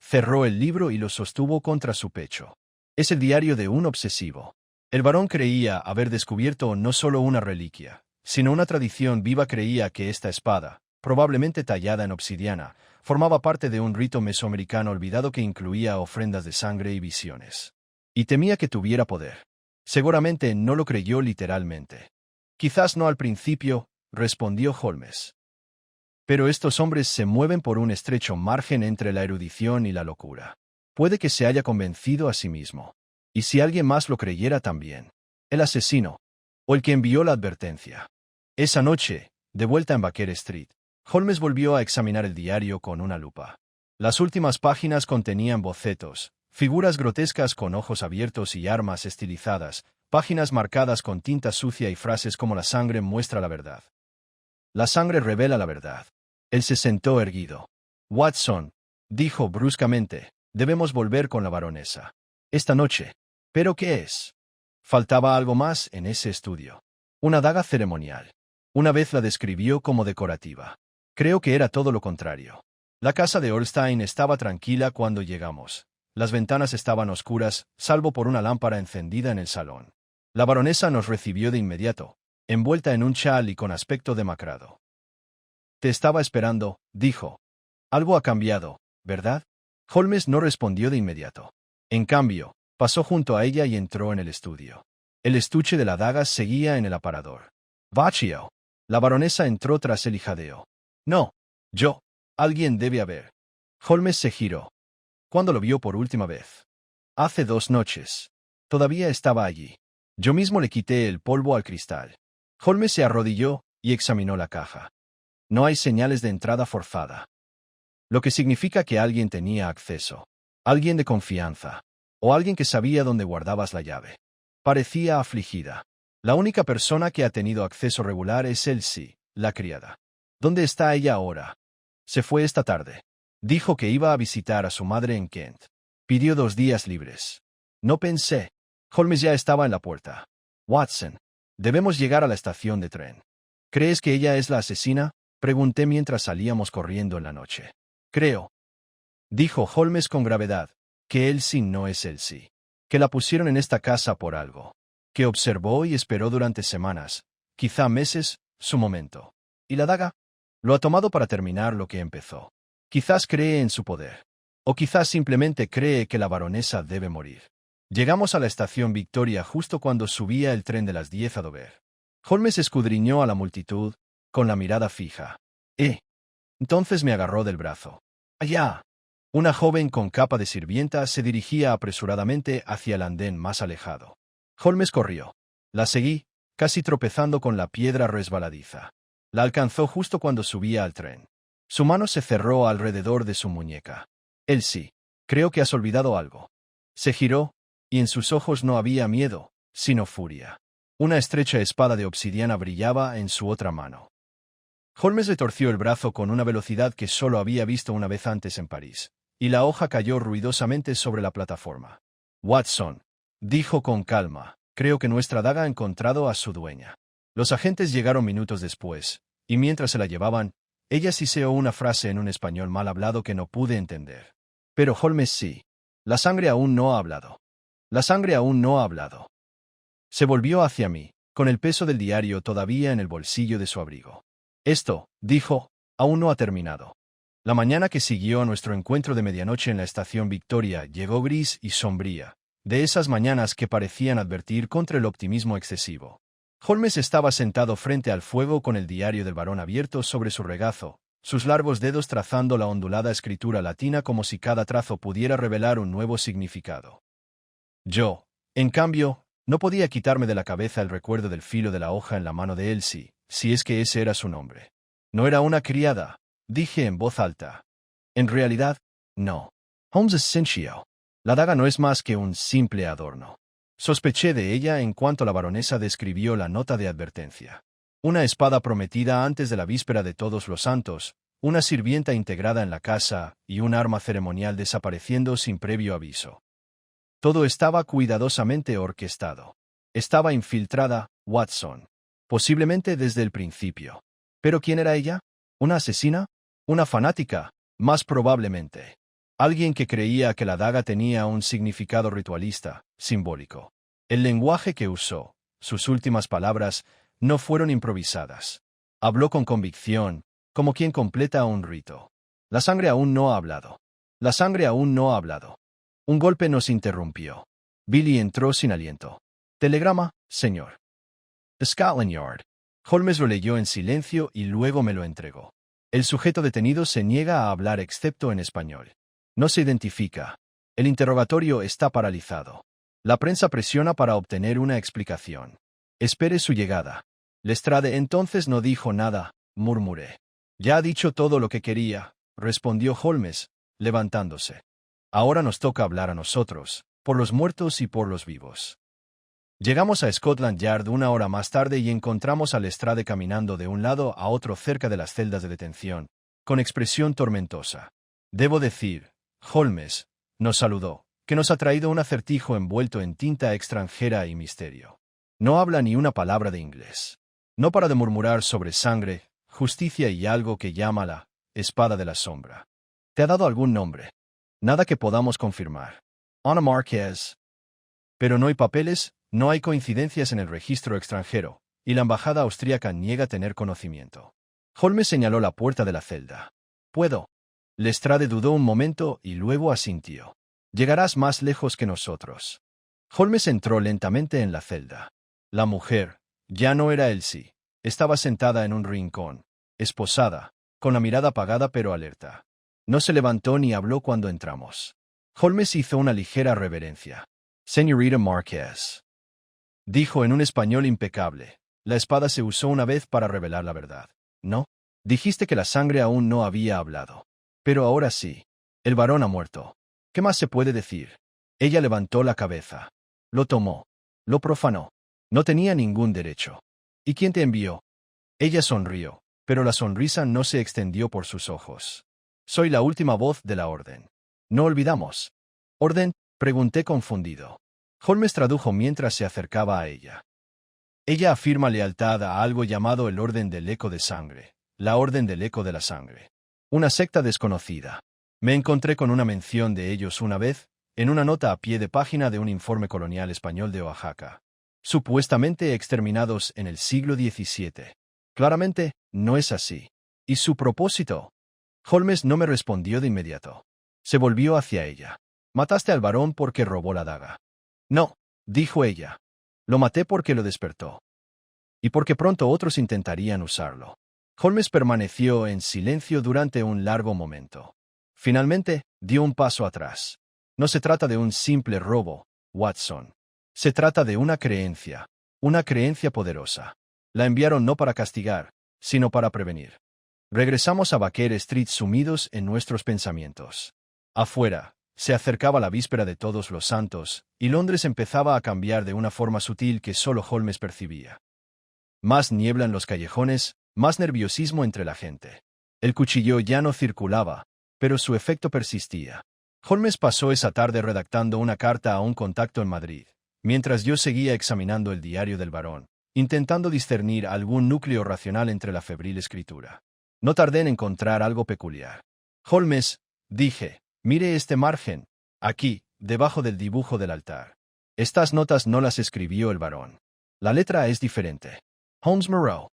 Cerró el libro y lo sostuvo contra su pecho. «Es el diario de un obsesivo». El varón creía haber descubierto no solo una reliquia, sino una tradición viva. Creía que esta espada, probablemente tallada en obsidiana, formaba parte de un rito mesoamericano olvidado que incluía ofrendas de sangre y visiones. Y temía que tuviera poder. Seguramente no lo creyó literalmente. Quizás no al principio, respondió Holmes. Pero estos hombres se mueven por un estrecho margen entre la erudición y la locura. Puede que se haya convencido a sí mismo. ¿Y si alguien más lo creyera también? El asesino. O el que envió la advertencia. Esa noche, de vuelta en Baker Street, Holmes volvió a examinar el diario con una lupa. Las últimas páginas contenían bocetos, figuras grotescas con ojos abiertos y armas estilizadas, páginas marcadas con tinta sucia y frases como la sangre muestra la verdad. La sangre revela la verdad. Él se sentó erguido. Watson, dijo bruscamente, debemos volver con la baronesa. Esta noche. ¿Pero qué es? Faltaba algo más en ese estudio. Una daga ceremonial. Una vez la describió como decorativa. Creo que era todo lo contrario. La casa de Holstein estaba tranquila cuando llegamos. Las ventanas estaban oscuras, salvo por una lámpara encendida en el salón. La baronesa nos recibió de inmediato, envuelta en un chal y con aspecto demacrado. Te estaba esperando, dijo. Algo ha cambiado, ¿verdad? Holmes no respondió de inmediato. En cambio, pasó junto a ella y entró en el estudio. El estuche de la daga seguía en el aparador. Baccio. La baronesa entró tras él y jadeó. No. Yo. Alguien debe haber. Holmes se giró. ¿Cuándo lo vio por última vez? Hace 2 noches. Todavía estaba allí. Yo mismo le quité el polvo al cristal. Holmes se arrodilló y examinó la caja. No hay señales de entrada forzada. Lo que significa que alguien tenía acceso. Alguien de confianza. O alguien que sabía dónde guardabas la llave. Parecía afligida. La única persona que ha tenido acceso regular es Elsie, la criada. ¿Dónde está ella ahora? Se fue esta tarde. Dijo que iba a visitar a su madre en Kent. Pidió 2 días libres. No pensé. Holmes ya estaba en la puerta. Watson, debemos llegar a la estación de tren. ¿Crees que ella es la asesina? Pregunté mientras salíamos corriendo en la noche. Creo, dijo Holmes con gravedad, que Elsie no es Elsie. Que la pusieron en esta casa por algo. Que observó y esperó durante semanas, quizá meses, su momento. ¿Y la daga? Lo ha tomado para terminar lo que empezó. Quizás cree en su poder. O quizás simplemente cree que la baronesa debe morir. Llegamos a la estación Victoria justo cuando subía el tren de las 10 a Dover. Holmes escudriñó a la multitud, con la mirada fija. Entonces me agarró del brazo. Allá. Una joven con capa de sirvienta se dirigía apresuradamente hacia el andén más alejado. Holmes corrió. La seguí, casi tropezando con la piedra resbaladiza. La alcanzó justo cuando subía al tren. Su mano se cerró alrededor de su muñeca. Elsie, creo que has olvidado algo. Se giró, y en sus ojos no había miedo, sino furia. Una estrecha espada de obsidiana brillaba en su otra mano. Holmes le torció el brazo con una velocidad que solo había visto una vez antes en París, y la hoja cayó ruidosamente sobre la plataforma. Watson, dijo con calma, creo que nuestra daga ha encontrado a su dueña. Los agentes llegaron minutos después, y mientras se la llevaban, ella siseó una frase en un español mal hablado que no pude entender. Pero Holmes sí. La sangre aún no ha hablado. La sangre aún no ha hablado. Se volvió hacia mí, con el peso del diario todavía en el bolsillo de su abrigo. Esto, dijo, aún no ha terminado. La mañana que siguió a nuestro encuentro de medianoche en la estación Victoria llegó gris y sombría, de esas mañanas que parecían advertir contra el optimismo excesivo. Holmes estaba sentado frente al fuego con el diario del barón abierto sobre su regazo, sus largos dedos trazando la ondulada escritura latina como si cada trazo pudiera revelar un nuevo significado. Yo, en cambio, no podía quitarme de la cabeza el recuerdo del filo de la hoja en la mano de Elsie, si es que ese era su nombre. No era una criada, dije en voz alta. En realidad, no. Holmes es sencillo. La daga no es más que un simple adorno. Sospeché de ella en cuanto la baronesa describió la nota de advertencia. Una espada prometida antes de la víspera de Todos los Santos, una sirvienta integrada en la casa y un arma ceremonial desapareciendo sin previo aviso. Todo estaba cuidadosamente orquestado. Estaba infiltrada, Watson. Posiblemente desde el principio. ¿Pero quién era ella? ¿Una asesina? ¿Una fanática? Más probablemente. Alguien que creía que la daga tenía un significado ritualista, simbólico. El lenguaje que usó, sus últimas palabras, no fueron improvisadas. Habló con convicción, como quien completa un rito. La sangre aún no ha hablado. La sangre aún no ha hablado. Un golpe nos interrumpió. Billy entró sin aliento. Telegrama, señor. Scotland Yard. Holmes lo leyó en silencio y luego me lo entregó. El sujeto detenido se niega a hablar excepto en español. No se identifica. El interrogatorio está paralizado. La prensa presiona para obtener una explicación. Espere su llegada. Lestrade entonces no dijo nada, murmuré. Ya ha dicho todo lo que quería, respondió Holmes, levantándose. Ahora nos toca hablar a nosotros, por los muertos y por los vivos. Llegamos a Scotland Yard una hora más tarde y encontramos a Lestrade caminando de un lado a otro cerca de las celdas de detención, con expresión tormentosa. Debo decir, Holmes, nos saludó, que nos ha traído un acertijo envuelto en tinta extranjera y misterio. No habla ni una palabra de inglés. No para de murmurar sobre sangre, justicia y algo que llama la espada de la sombra. ¿Te ha dado algún nombre? Nada que podamos confirmar. Ana Marquez. Pero no hay papeles, no hay coincidencias en el registro extranjero, y la embajada austríaca niega tener conocimiento. Holmes señaló la puerta de la celda. ¿Puedo? Lestrade dudó un momento y luego asintió. Llegarás más lejos que nosotros. Holmes entró lentamente en la celda. La mujer, ya no era Elsie, estaba sentada en un rincón, esposada, con la mirada apagada pero alerta. No se levantó ni habló cuando entramos. Holmes hizo una ligera reverencia. Señorita Marquez, dijo en un español impecable. La espada se usó una vez para revelar la verdad, ¿no? Dijiste que la sangre aún no había hablado. Pero ahora sí. El varón ha muerto. ¿Qué más se puede decir? Ella levantó la cabeza. Lo tomó. Lo profanó. No tenía ningún derecho. ¿Y quién te envió? Ella sonrió, pero la sonrisa no se extendió por sus ojos. Soy la última voz de la orden. No olvidamos. ¿Orden? Pregunté confundido. Holmes tradujo mientras se acercaba a ella. Ella afirma lealtad a algo llamado el Orden del Eco de Sangre, la Orden del Eco de la Sangre. Una secta desconocida. Me encontré con una mención de ellos una vez, en una nota a pie de página de un informe colonial español de Oaxaca. Supuestamente exterminados en el siglo XVII. Claramente, no es así. ¿Y su propósito? Holmes no me respondió de inmediato. Se volvió hacia ella. Mataste al varón porque robó la daga. No, dijo ella. Lo maté porque lo despertó. Y porque pronto otros intentarían usarlo. Holmes permaneció en silencio durante un largo momento. Finalmente, dio un paso atrás. No se trata de un simple robo, Watson. Se trata de una creencia poderosa. La enviaron no para castigar, sino para prevenir. Regresamos a Baker Street sumidos en nuestros pensamientos. Afuera, se acercaba la víspera de Todos los Santos, y Londres empezaba a cambiar de una forma sutil que solo Holmes percibía. Más niebla en los callejones, más nerviosismo entre la gente. El cuchillo ya no circulaba, pero su efecto persistía. Holmes pasó esa tarde redactando una carta a un contacto en Madrid, mientras yo seguía examinando el diario del varón, intentando discernir algún núcleo racional entre la febril escritura. No tardé en encontrar algo peculiar. Holmes, dije, mire este margen, aquí, debajo del dibujo del altar. Estas notas no las escribió el varón. La letra es diferente. Holmes Moreau.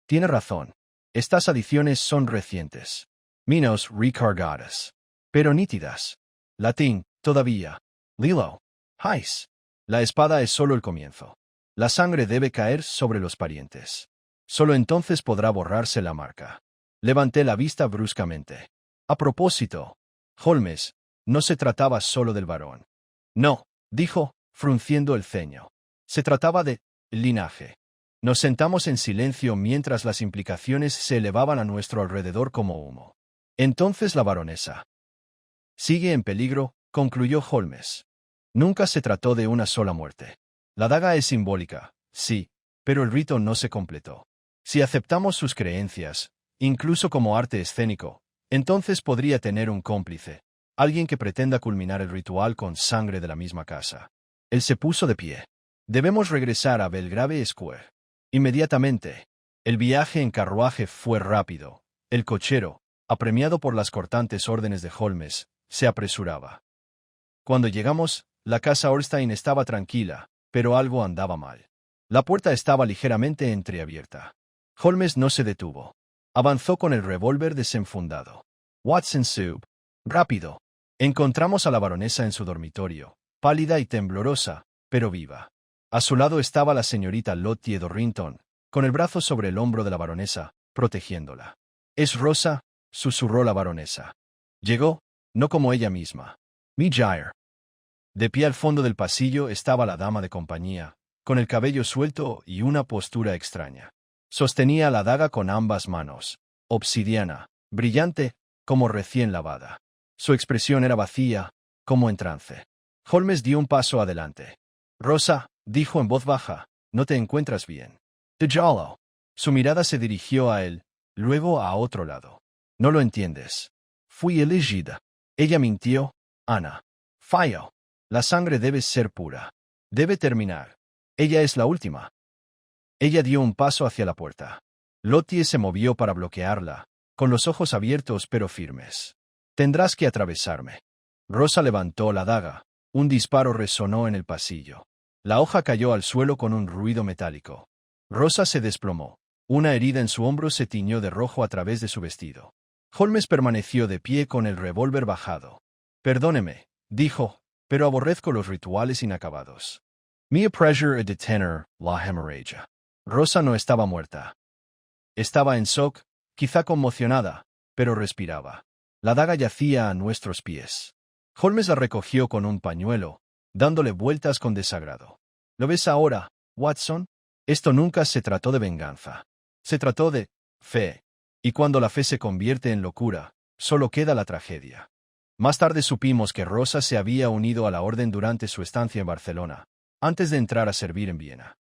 Tiene razón. Estas adiciones son recientes. Menos recargadas. Pero nítidas. Latín, todavía. Lilo. Hais. La espada es solo el comienzo. La sangre debe caer sobre los parientes. Solo entonces podrá borrarse la marca. Levanté la vista bruscamente. A propósito, Holmes, no se trataba solo del varón. No, dijo, frunciendo el ceño. Se trataba de linaje. Nos sentamos en silencio mientras las implicaciones se elevaban a nuestro alrededor como humo. Entonces la baronesa. Sigue en peligro, concluyó Holmes. Nunca se trató de una sola muerte. La daga es simbólica, sí, pero el rito no se completó. Si aceptamos sus creencias, incluso como arte escénico, entonces podría tener un cómplice, alguien que pretenda culminar el ritual con sangre de la misma casa. Él se puso de pie. Debemos regresar a Belgrave Square. Inmediatamente. El viaje en carruaje fue rápido. El cochero, apremiado por las cortantes órdenes de Holmes, se apresuraba. Cuando llegamos, la casa Orstein estaba tranquila, pero algo andaba mal. La puerta estaba ligeramente entreabierta. Holmes no se detuvo. Avanzó con el revólver desenfundado. Watson sub. Rápido. Encontramos a la baronesa en su dormitorio, pálida y temblorosa, pero viva. A su lado estaba la señorita Lottie Dorrington, con el brazo sobre el hombro de la baronesa, protegiéndola. «¿Es Rosa?», susurró la baronesa. Llegó, no como ella misma. «Mi Jair». De pie al fondo del pasillo estaba la dama de compañía, con el cabello suelto y una postura extraña. Sostenía la daga con ambas manos, obsidiana, brillante, como recién lavada. Su expresión era vacía, como en trance. Holmes dio un paso adelante. «Rosa», dijo en voz baja, «¿no te encuentras bien?» «Diallo». Su mirada se dirigió a él, luego a otro lado. «No lo entiendes. Fui elegida. Ella mintió, Ana. Falló. La sangre debe ser pura. Debe terminar. Ella es la última». Ella dio un paso hacia la puerta. Lottie se movió para bloquearla, con los ojos abiertos pero firmes. «Tendrás que atravesarme». Rosa levantó la daga. Un disparo resonó en el pasillo. La hoja cayó al suelo con un ruido metálico. Rosa se desplomó. Una herida en su hombro se tiñó de rojo a través de su vestido. Holmes permaneció de pie con el revólver bajado. «Perdóneme», dijo, «pero aborrezco los rituales inacabados. Me pressure a detener la hemorragia». Rosa no estaba muerta. Estaba en shock, quizá conmocionada, pero respiraba. La daga yacía a nuestros pies. Holmes la recogió con un pañuelo, dándole vueltas con desagrado. «¿Lo ves ahora, Watson? Esto nunca se trató de venganza. Se trató de fe. Y cuando la fe se convierte en locura, solo queda la tragedia». Más tarde supimos que Rosa se había unido a la orden durante su estancia en Barcelona, antes de entrar a servir en Viena.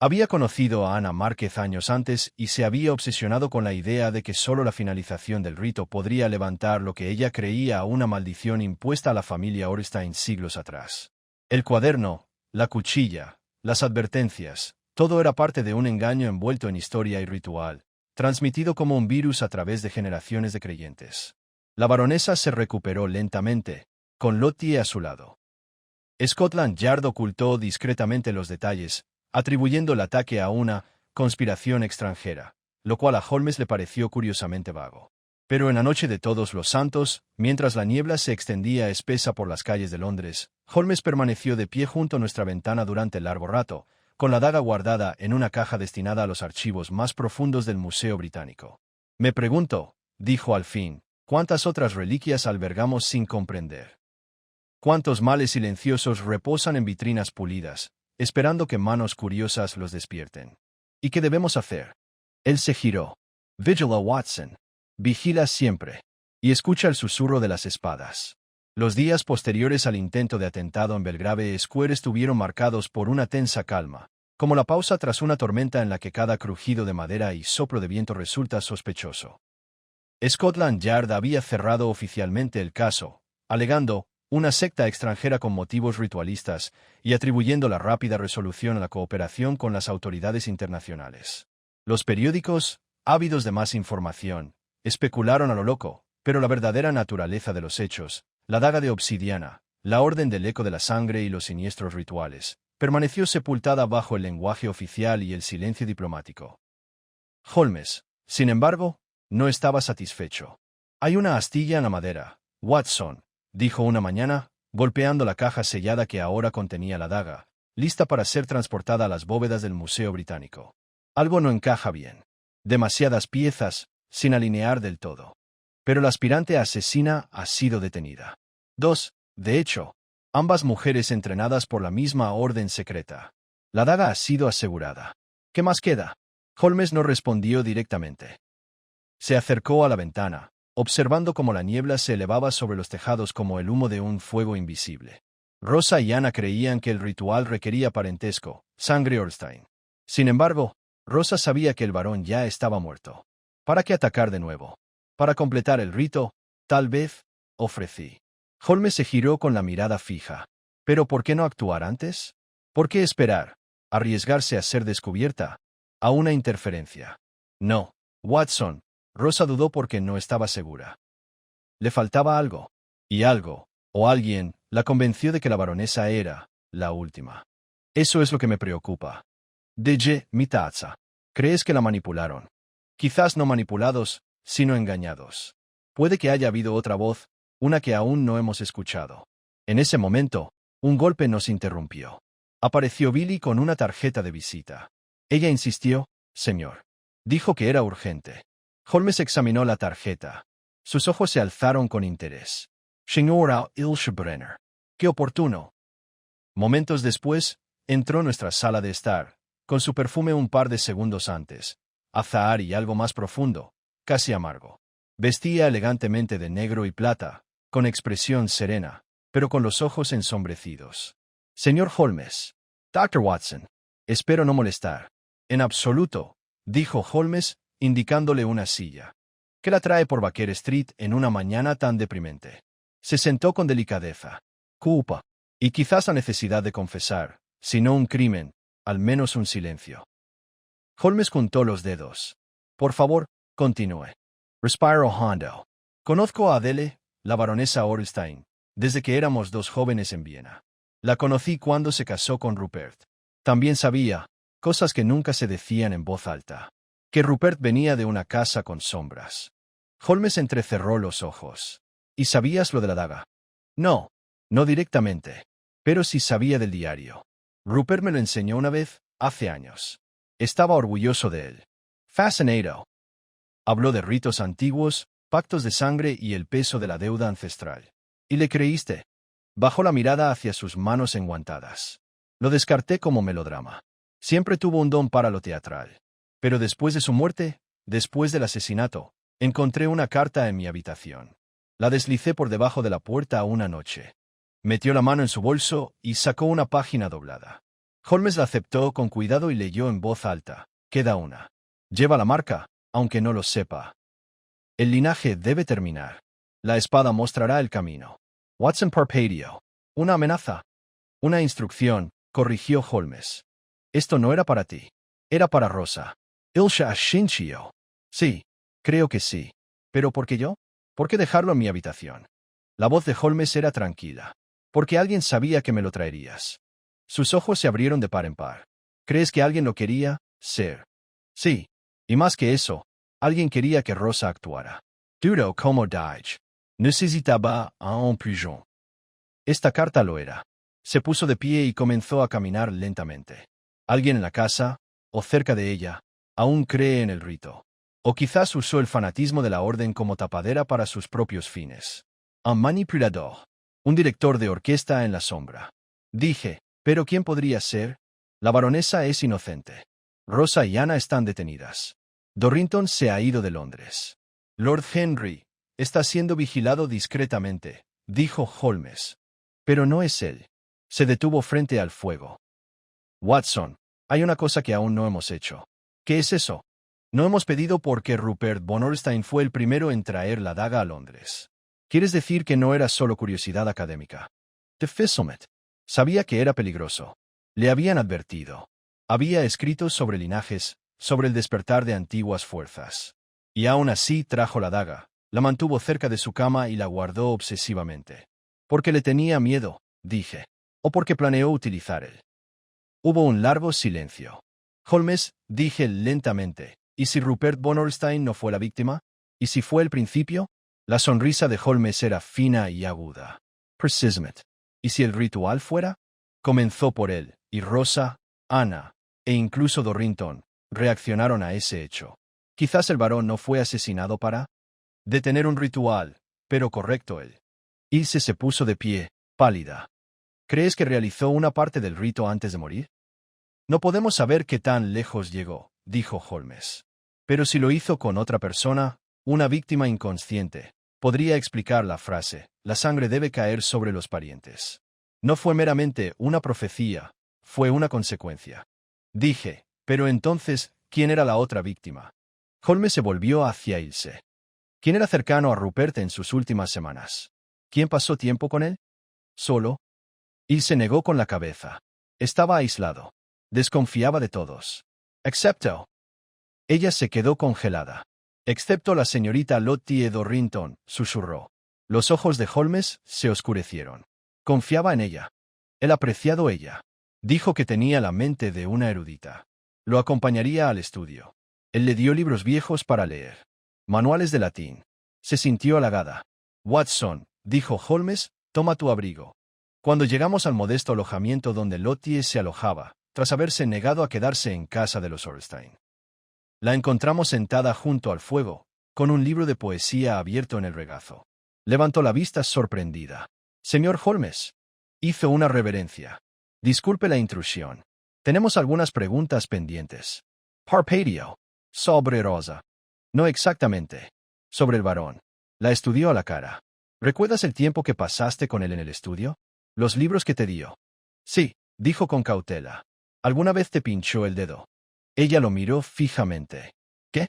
Había conocido a Ana Márquez años antes y se había obsesionado con la idea de que solo la finalización del rito podría levantar lo que ella creía una maldición impuesta a la familia Orstein siglos atrás. El cuaderno, la cuchilla, las advertencias, todo era parte de un engaño envuelto en historia y ritual, transmitido como un virus a través de generaciones de creyentes. La baronesa se recuperó lentamente, con Lottie a su lado. Scotland Yard ocultó discretamente los detalles, atribuyendo el ataque a una conspiración extranjera, lo cual a Holmes le pareció curiosamente vago. Pero en la noche de Todos los Santos, mientras la niebla se extendía espesa por las calles de Londres, Holmes permaneció de pie junto a nuestra ventana durante largo rato, con la daga guardada en una caja destinada a los archivos más profundos del Museo Británico. «Me pregunto», dijo al fin, «cuántas otras reliquias albergamos sin comprender. Cuántos males silenciosos reposan en vitrinas pulidas, esperando que manos curiosas los despierten. ¿Y qué debemos hacer?» Él se giró. «Vigila, Watson. Vigila siempre. Y escucha el susurro de las espadas». Los días posteriores al intento de atentado en Belgrave Square estuvieron marcados por una tensa calma, como la pausa tras una tormenta en la que cada crujido de madera y soplo de viento resulta sospechoso. Scotland Yard había cerrado oficialmente el caso, alegando una secta extranjera con motivos ritualistas y atribuyendo la rápida resolución a la cooperación con las autoridades internacionales. Los periódicos, ávidos de más información, especularon a lo loco, pero la verdadera naturaleza de los hechos, la daga de obsidiana, la orden del eco de la sangre y los siniestros rituales, permaneció sepultada bajo el lenguaje oficial y el silencio diplomático. Holmes, sin embargo, no estaba satisfecho. «Hay una astilla en la madera, Watson», dijo una mañana, golpeando la caja sellada que ahora contenía la daga, lista para ser transportada a las bóvedas del Museo Británico. «Algo no encaja bien. Demasiadas piezas, sin alinear del todo. Pero la aspirante asesina ha sido detenida. De hecho, ambas mujeres entrenadas por la misma orden secreta. La daga ha sido asegurada. ¿Qué más queda?» Holmes no respondió directamente. Se acercó a la ventana, observando cómo la niebla se elevaba sobre los tejados como el humo de un fuego invisible. Rosa y Ana creían que el ritual requería parentesco, sangre Orstein. Sin embargo, Rosa sabía que el varón ya estaba muerto. ¿Para qué atacar de nuevo? Para completar el rito, tal vez, ofrecí. Holmes se giró con la mirada fija. ¿Pero por qué no actuar antes? ¿Por qué esperar? ¿Arriesgarse a ser descubierta? ¿A una interferencia? No, Watson. Rosa dudó porque no estaba segura. Le faltaba algo. Y algo, o alguien, la convenció de que la baronesa era la última. Eso es lo que me preocupa. DJ, mi taza. ¿Crees que la manipularon? Quizás no manipulados, sino engañados. Puede que haya habido otra voz, una que aún no hemos escuchado. En ese momento, un golpe nos interrumpió. Apareció Billy con una tarjeta de visita. Ella insistió, señor. Dijo que era urgente. Holmes examinó la tarjeta. Sus ojos se alzaron con interés. Señora Ilshebrenner. ¡Qué oportuno! Momentos después, entró nuestra sala de estar, con su perfume un par de segundos antes. Azahar y algo más profundo, casi amargo. Vestía elegantemente de negro y plata, con expresión serena, pero con los ojos ensombrecidos. Señor Holmes. Dr. Watson. Espero no molestar. En absoluto, dijo Holmes, indicándole una silla. ¿Qué la trae por Baker Street en una mañana tan deprimente? Se sentó con delicadeza. Culpa. Y quizás la necesidad de confesar, si no un crimen, al menos un silencio. Holmes juntó los dedos. Por favor, continúe. Respiro hondo. Conozco a Adele, la baronesa Orlstein, desde que éramos dos jóvenes en Viena. La conocí cuando se casó con Rupert. También sabía, cosas que nunca se decían en voz alta, que Rupert venía de una casa con sombras. Holmes entrecerró los ojos. ¿Y sabías lo de la daga? No, no directamente. Pero sí sabía del diario. Rupert me lo enseñó una vez, hace años. Estaba orgulloso de él. Fascinado. Habló de ritos antiguos, pactos de sangre y el peso de la deuda ancestral. ¿Y le creíste? Bajó la mirada hacia sus manos enguantadas. Lo descarté como melodrama. Siempre tuvo un don para lo teatral. Pero después de su muerte, después del asesinato, encontré una carta en mi habitación. La deslicé por debajo de la puerta una noche. Metió la mano en su bolso y sacó una página doblada. Holmes la aceptó con cuidado y leyó en voz alta. Queda una. Lleva la marca, aunque no lo sepa. El linaje debe terminar. La espada mostrará el camino. Watson Parpadio. Una amenaza. Una instrucción, corrigió Holmes. Esto no era para ti. Era para Rosa. Ilsha Shinchio. Sí, creo que sí. ¿Pero por qué yo? ¿Por qué dejarlo en mi habitación? La voz de Holmes era tranquila. Porque alguien sabía que me lo traerías. Sus ojos se abrieron de par en par. ¿Crees que alguien lo quería, Sir? Sí. Y más que eso, alguien quería que Rosa actuara. Duro como Dodge. Necesitaba a un pigeon. Esta carta lo era. Se puso de pie y comenzó a caminar lentamente. Alguien en la casa, o cerca de ella, aún cree en el rito. O quizás usó el fanatismo de la orden como tapadera para sus propios fines. Un manipulador. Un director de orquesta en la sombra. Dije, ¿pero quién podría ser? La baronesa es inocente. Rosa y Ana están detenidas. Dorrington se ha ido de Londres. Lord Henry está siendo vigilado discretamente, dijo Holmes. Pero no es él. Se detuvo frente al fuego. Watson, hay una cosa que aún no hemos hecho. ¿Qué es eso? No hemos pedido por qué Rupert von Orlstein fue el primero en traer la daga a Londres. ¿Quieres decir que no era solo curiosidad académica? The Fizzlemet. Sabía que era peligroso. Le habían advertido. Había escrito sobre linajes, sobre el despertar de antiguas fuerzas. Y aún así trajo la daga, la mantuvo cerca de su cama y la guardó obsesivamente. Porque le tenía miedo, dije. O porque planeó utilizar él. Hubo un largo silencio. Holmes, dije lentamente, ¿y si Rupert von Orlstein no fue la víctima? ¿Y si fue el principio? La sonrisa de Holmes era fina y aguda. Precisamente. ¿Y si el ritual fuera? Comenzó por él, y Rosa, Ana, e incluso Dorrington, reaccionaron a ese hecho. Quizás el varón no fue asesinado para detener un ritual, pero correcto él. Ilse se puso de pie, pálida. ¿Crees que realizó una parte del rito antes de morir? No podemos saber qué tan lejos llegó, dijo Holmes. Pero si lo hizo con otra persona, una víctima inconsciente, podría explicar la frase, la sangre debe caer sobre los parientes. No fue meramente una profecía, fue una consecuencia. Dije, pero entonces, ¿quién era la otra víctima? Holmes se volvió hacia Ilse. ¿Quién era cercano a Rupert en sus últimas semanas? ¿Quién pasó tiempo con él? ¿Solo? Ilse negó con la cabeza. Estaba aislado. Desconfiaba de todos. Excepto. Ella se quedó congelada. Excepto la señorita Lottie Dorrington, susurró. Los ojos de Holmes se oscurecieron. Confiaba en ella. El apreciado ella. Dijo que tenía la mente de una erudita. Lo acompañaría al estudio. Él le dio libros viejos para leer. Manuales de latín. Se sintió halagada. Watson, dijo Holmes, toma tu abrigo. Cuando llegamos al modesto alojamiento donde Lottie se alojaba, tras haberse negado a quedarse en casa de los Orstein, la encontramos sentada junto al fuego, con un libro de poesía abierto en el regazo. Levantó la vista sorprendida. Señor Holmes. Hizo una reverencia. Disculpe la intrusión. Tenemos algunas preguntas pendientes. Parpadio. Sobre Rosa. No exactamente. Sobre el varón. La estudió a la cara. ¿Recuerdas el tiempo que pasaste con él en el estudio? ¿Los libros que te dio? Sí, dijo con cautela. ¿Alguna vez te pinchó el dedo? Ella lo miró fijamente. ¿Qué?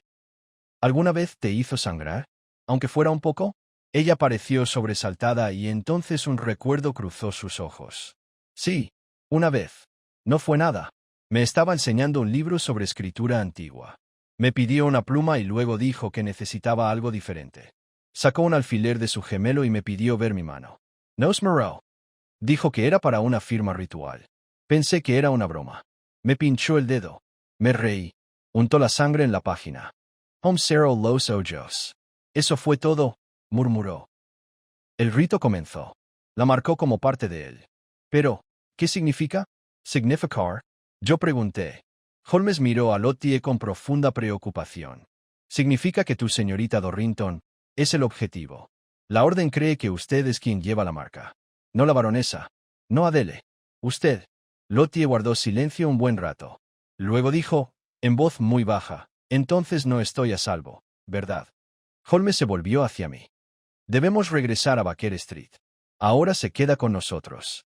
¿Alguna vez te hizo sangrar? Aunque fuera un poco. Ella pareció sobresaltada y entonces un recuerdo cruzó sus ojos. Sí, una vez. No fue nada. Me estaba enseñando un libro sobre escritura antigua. Me pidió una pluma y luego dijo que necesitaba algo diferente. Sacó un alfiler de su gemelo y me pidió ver mi mano. No esmeró. Dijo que era para una firma ritual. Pensé que era una broma. Me pinchó el dedo. Me reí. Untó la sangre en la página. Holmes cerró los ojos. Eso fue todo, murmuró. El rito comenzó. La marcó como parte de él. Pero, ¿qué significa? ¿Significar? Yo pregunté. Holmes miró a Lottie con profunda preocupación. Significa que tu señorita Dorrington es el objetivo. La orden cree que usted es quien lleva la marca. No la baronesa. No Adele. Usted. Lottie guardó silencio un buen rato. Luego dijo, en voz muy baja, entonces no estoy a salvo, ¿verdad? Holmes se volvió hacia mí. Debemos regresar a Baker Street. Ahora se queda con nosotros.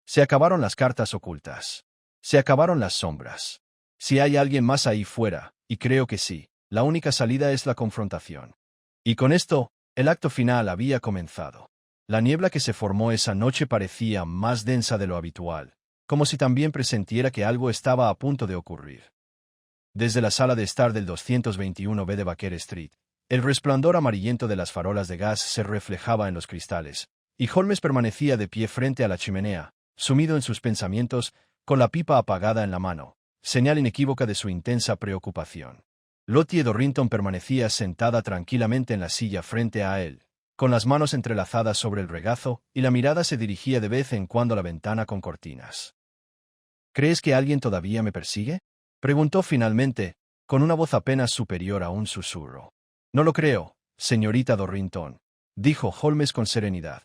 Se acabaron las cartas ocultas. Se acabaron las sombras. Si hay alguien más ahí fuera, y creo que sí, la única salida es la confrontación. Y con esto, el acto final había comenzado. La niebla que se formó esa noche parecía más densa de lo habitual, como si también presentiera que algo estaba a punto de ocurrir. Desde la sala de estar del 221B de Baker Street, el resplandor amarillento de las farolas de gas se reflejaba en los cristales, y Holmes permanecía de pie frente a la chimenea, sumido en sus pensamientos, con la pipa apagada en la mano, señal inequívoca de su intensa preocupación. Lottie Dorrington permanecía sentada tranquilamente en la silla frente a él, con las manos entrelazadas sobre el regazo, y la mirada se dirigía de vez en cuando a la ventana con cortinas. ¿Crees que alguien todavía me persigue? Preguntó finalmente, con una voz apenas superior a un susurro. No lo creo, señorita Dorrington, dijo Holmes con serenidad.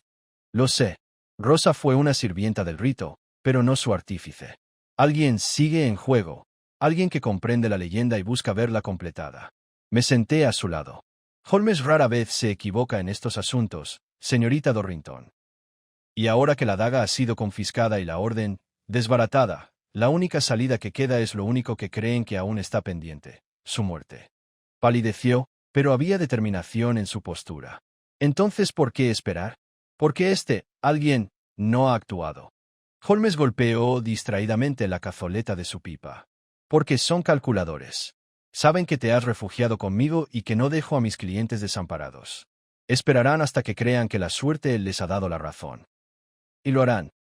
Lo sé. Rosa fue una sirvienta del rito, pero no su artífice. Alguien sigue en juego, alguien que comprende la leyenda y busca verla completada. Me senté a su lado. Holmes rara vez se equivoca en estos asuntos, señorita Dorrington. Y ahora que la daga ha sido confiscada y la orden desbaratada, la única salida que queda es lo único que creen que aún está pendiente, su muerte. Palideció, pero había determinación en su postura. Entonces, ¿por qué esperar? Porque alguien, no ha actuado. Holmes golpeó distraídamente la cazoleta de su pipa. Porque son calculadores. Saben que te has refugiado conmigo y que no dejo a mis clientes desamparados. Esperarán hasta que crean que la suerte les ha dado la razón. Y lo harán.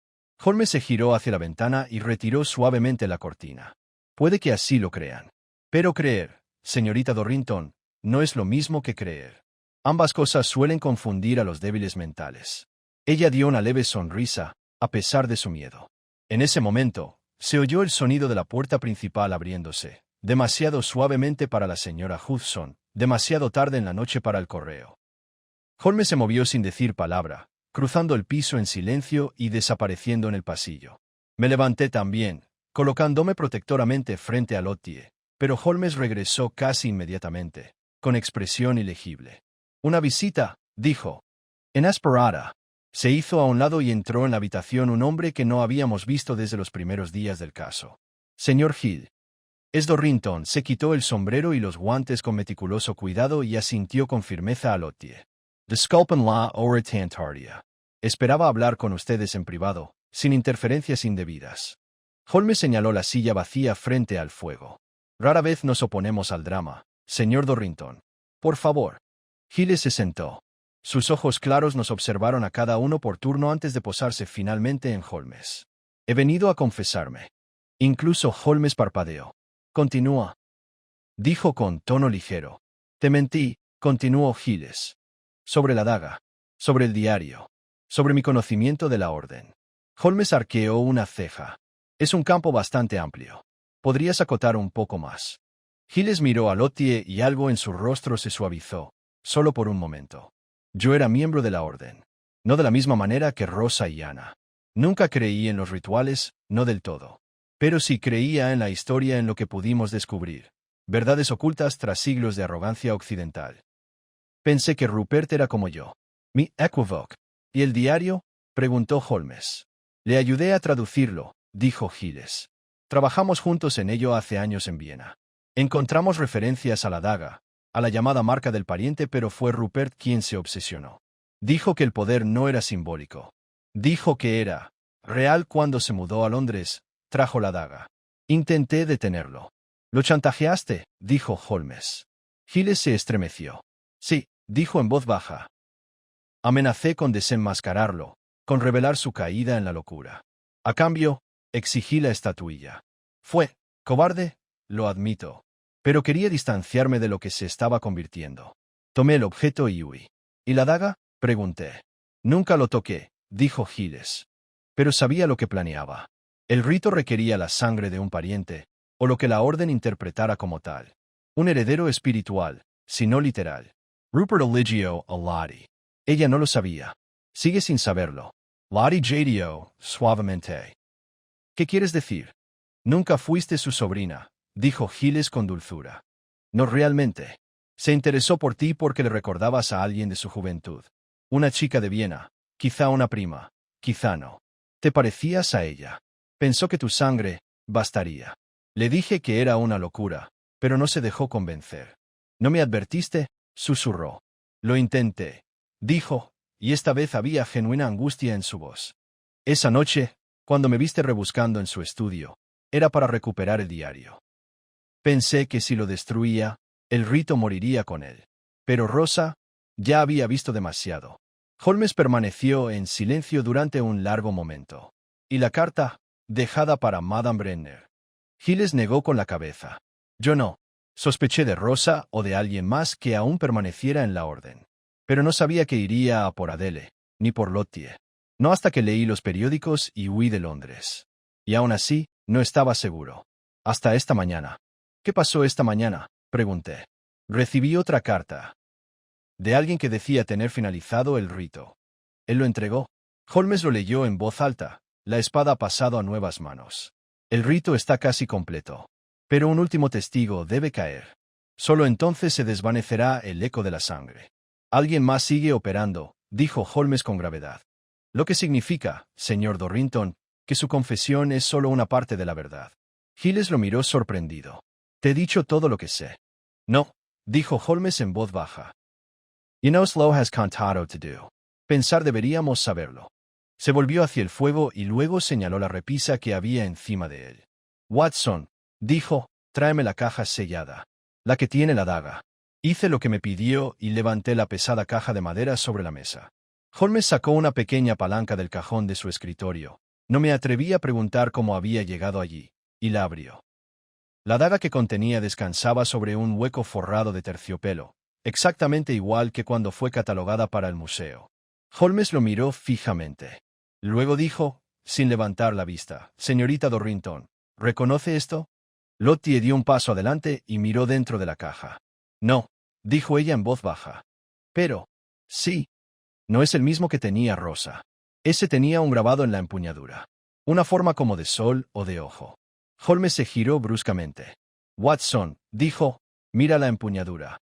Holmes se giró hacia la ventana y retiró suavemente la cortina. Puede que así lo crean. Pero creer, señorita Dorrington, no es lo mismo que creer. Ambas cosas suelen confundir a los débiles mentales. Ella dio una leve sonrisa, a pesar de su miedo. En ese momento, se oyó el sonido de la puerta principal abriéndose, demasiado suavemente para la señora Hudson, demasiado tarde en la noche para el correo. Holmes se movió sin decir palabra, cruzando el piso en silencio y desapareciendo en el pasillo. Me levanté también, colocándome protectoramente frente a Lottie, pero Holmes regresó casi inmediatamente, con expresión ilegible. «Una visita», dijo. Inesperada. Se hizo a un lado y entró en la habitación un hombre que no habíamos visto desde los primeros días del caso. «Señor Hill». Es Dorrington. Se quitó el sombrero y los guantes con meticuloso cuidado y asintió con firmeza a Lottie. «Disculpen la hora tan tardía. Esperaba hablar con ustedes en privado, sin interferencias indebidas». Holmes señaló la silla vacía frente al fuego. «Rara vez nos oponemos al drama, señor Dorrington. Por favor». Hill se sentó. Sus ojos claros nos observaron a cada uno por turno antes de posarse finalmente en Holmes. He venido a confesarme. Incluso Holmes parpadeó. Continúa. Dijo con tono ligero. Te mentí, continuó Giles. Sobre la daga. Sobre el diario. Sobre mi conocimiento de la orden. Holmes arqueó una ceja. Es un campo bastante amplio. ¿Podrías acotar un poco más? Giles miró a Lottie y algo en su rostro se suavizó, solo por un momento. Yo era miembro de la orden. No de la misma manera que Rosa y Ana. Nunca creí en los rituales, no del todo. Pero sí creía en la historia, en lo que pudimos descubrir. Verdades ocultas tras siglos de arrogancia occidental. Pensé que Rupert era como yo. Mi equivoque. ¿Y el diario? Preguntó Holmes. Le ayudé a traducirlo, dijo Giles. Trabajamos juntos en ello hace años en Viena. Encontramos referencias a la daga, a la llamada marca del pariente, pero fue Rupert quien se obsesionó. Dijo que el poder no era simbólico. Dijo que era real. Cuando se mudó a Londres, trajo la daga. Intenté detenerlo. «¿Lo chantajeaste?», dijo Holmes. Giles se estremeció. «Sí», dijo en voz baja. «Amenacé con desenmascararlo, con revelar su caída en la locura. A cambio, exigí la estatuilla. Fue cobarde, lo admito, pero quería distanciarme de lo que se estaba convirtiendo. Tomé el objeto y huí». «¿Y la daga?», pregunté. «Nunca lo toqué», dijo Giles. «Pero sabía lo que planeaba. El rito requería la sangre de un pariente, o lo que la orden interpretara como tal. Un heredero espiritual, si no literal. Rupert eligió a Lottie. Ella no lo sabía. Sigue sin saberlo. Lottie jadeó, suavemente. «¿Qué quieres decir?» «Nunca fuiste su sobrina», dijo Giles con dulzura. «No realmente. Se interesó por ti porque le recordabas a alguien de su juventud. Una chica de Viena, quizá una prima, quizá no. Te parecías a ella. Pensó que tu sangre bastaría. Le dije que era una locura, pero no se dejó convencer. «¿No me advertiste?», susurró. «Lo intenté», dijo, y esta vez había genuina angustia en su voz. «Esa noche, cuando me viste rebuscando en su estudio, era para recuperar el diario. Pensé que si lo destruía, el rito moriría con él. Pero Rosa ya había visto demasiado». Holmes permaneció en silencio durante un largo momento. «¿Y la carta dejada para Madame Brenner?». Giles negó con la cabeza. «Yo no. Sospeché de Rosa o de alguien más que aún permaneciera en la orden. Pero no sabía que iría a por Adele, ni por Lottie. No hasta que leí los periódicos y huí de Londres. Y aún así, no estaba seguro. Hasta esta mañana». «¿Qué pasó esta mañana?», pregunté. «Recibí otra carta. De alguien que decía tener finalizado el rito. Él lo entregó». Holmes lo leyó en voz alta. «La espada ha pasado a nuevas manos. El rito está casi completo. Pero un último testigo debe caer. Solo entonces se desvanecerá el eco de la sangre». «Alguien más sigue operando», dijo Holmes con gravedad. «Lo que significa, señor Dorrington, que su confesión es solo una parte de la verdad». Giles lo miró sorprendido. «Te he dicho todo lo que sé». «No», dijo Holmes en voz baja. «You know Slow has contado to do. Pensar deberíamos saberlo». Se volvió hacia el fuego y luego señaló la repisa que había encima de él. «Watson», dijo, «tráeme la caja sellada. La que tiene la daga». Hice lo que me pidió y levanté la pesada caja de madera sobre la mesa. Holmes sacó una pequeña palanca del cajón de su escritorio. No me atreví a preguntar cómo había llegado allí, y la abrió. La daga que contenía descansaba sobre un hueco forrado de terciopelo, exactamente igual que cuando fue catalogada para el museo. Holmes lo miró fijamente. Luego dijo, sin levantar la vista: «Señorita Dorrington, ¿reconoce esto?». Lottie dio un paso adelante y miró dentro de la caja. «No», dijo ella en voz baja. «Pero, sí. No es el mismo que tenía Rosa. Ese tenía un grabado en la empuñadura. Una forma como de sol o de ojo». Holmes se giró bruscamente. «Watson», dijo, «mira la empuñadura».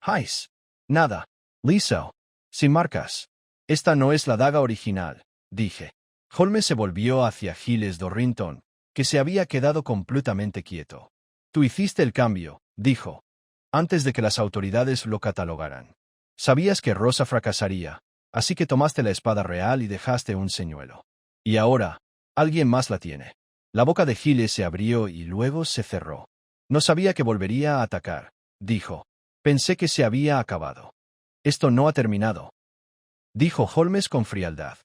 «Hayes. Nada. Liso. Sin marcas». «Esta no es la daga original», dije. Holmes se volvió hacia Giles Dorrington, que se había quedado completamente quieto. «Tú hiciste el cambio», dijo, «antes de que las autoridades lo catalogaran. Sabías que Rosa fracasaría, así que tomaste la espada real y dejaste un señuelo. Y ahora, alguien más la tiene». La boca de Giles se abrió y luego se cerró. «No sabía que volvería a atacar», dijo. «Pensé que se había acabado». «Esto no ha terminado», dijo Holmes con frialdad.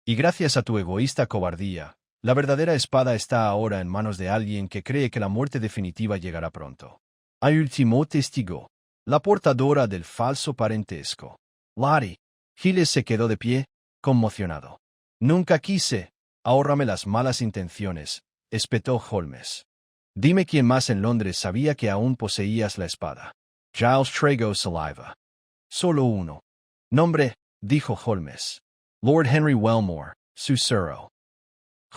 «Y gracias a tu egoísta cobardía, La verdadera espada está ahora en manos de alguien que cree que la muerte definitiva llegará pronto. Hay último testigo. La portadora del falso parentesco. Lottie. Giles se quedó de pie, conmocionado. Nunca quise. Ahórrame las malas intenciones, espetó Holmes. Dime quién más en Londres sabía que aún poseías la espada. Giles tragó saliva. Solo uno. Nombre, dijo Holmes. Lord Henry Wellmore, susurró.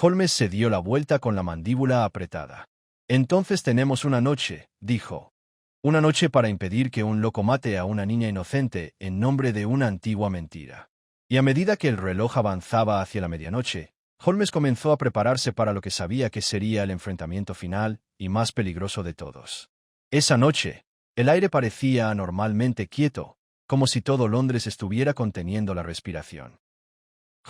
Holmes se dio la vuelta con la mandíbula apretada. Entonces tenemos una noche, dijo. Una noche para impedir que un loco mate a una niña inocente en nombre de una antigua mentira. Y a medida que el reloj avanzaba hacia la medianoche, Holmes comenzó a prepararse para lo que sabía que sería el enfrentamiento final y más peligroso de todos. Esa noche, el aire parecía anormalmente quieto, como si todo Londres estuviera conteniendo la respiración.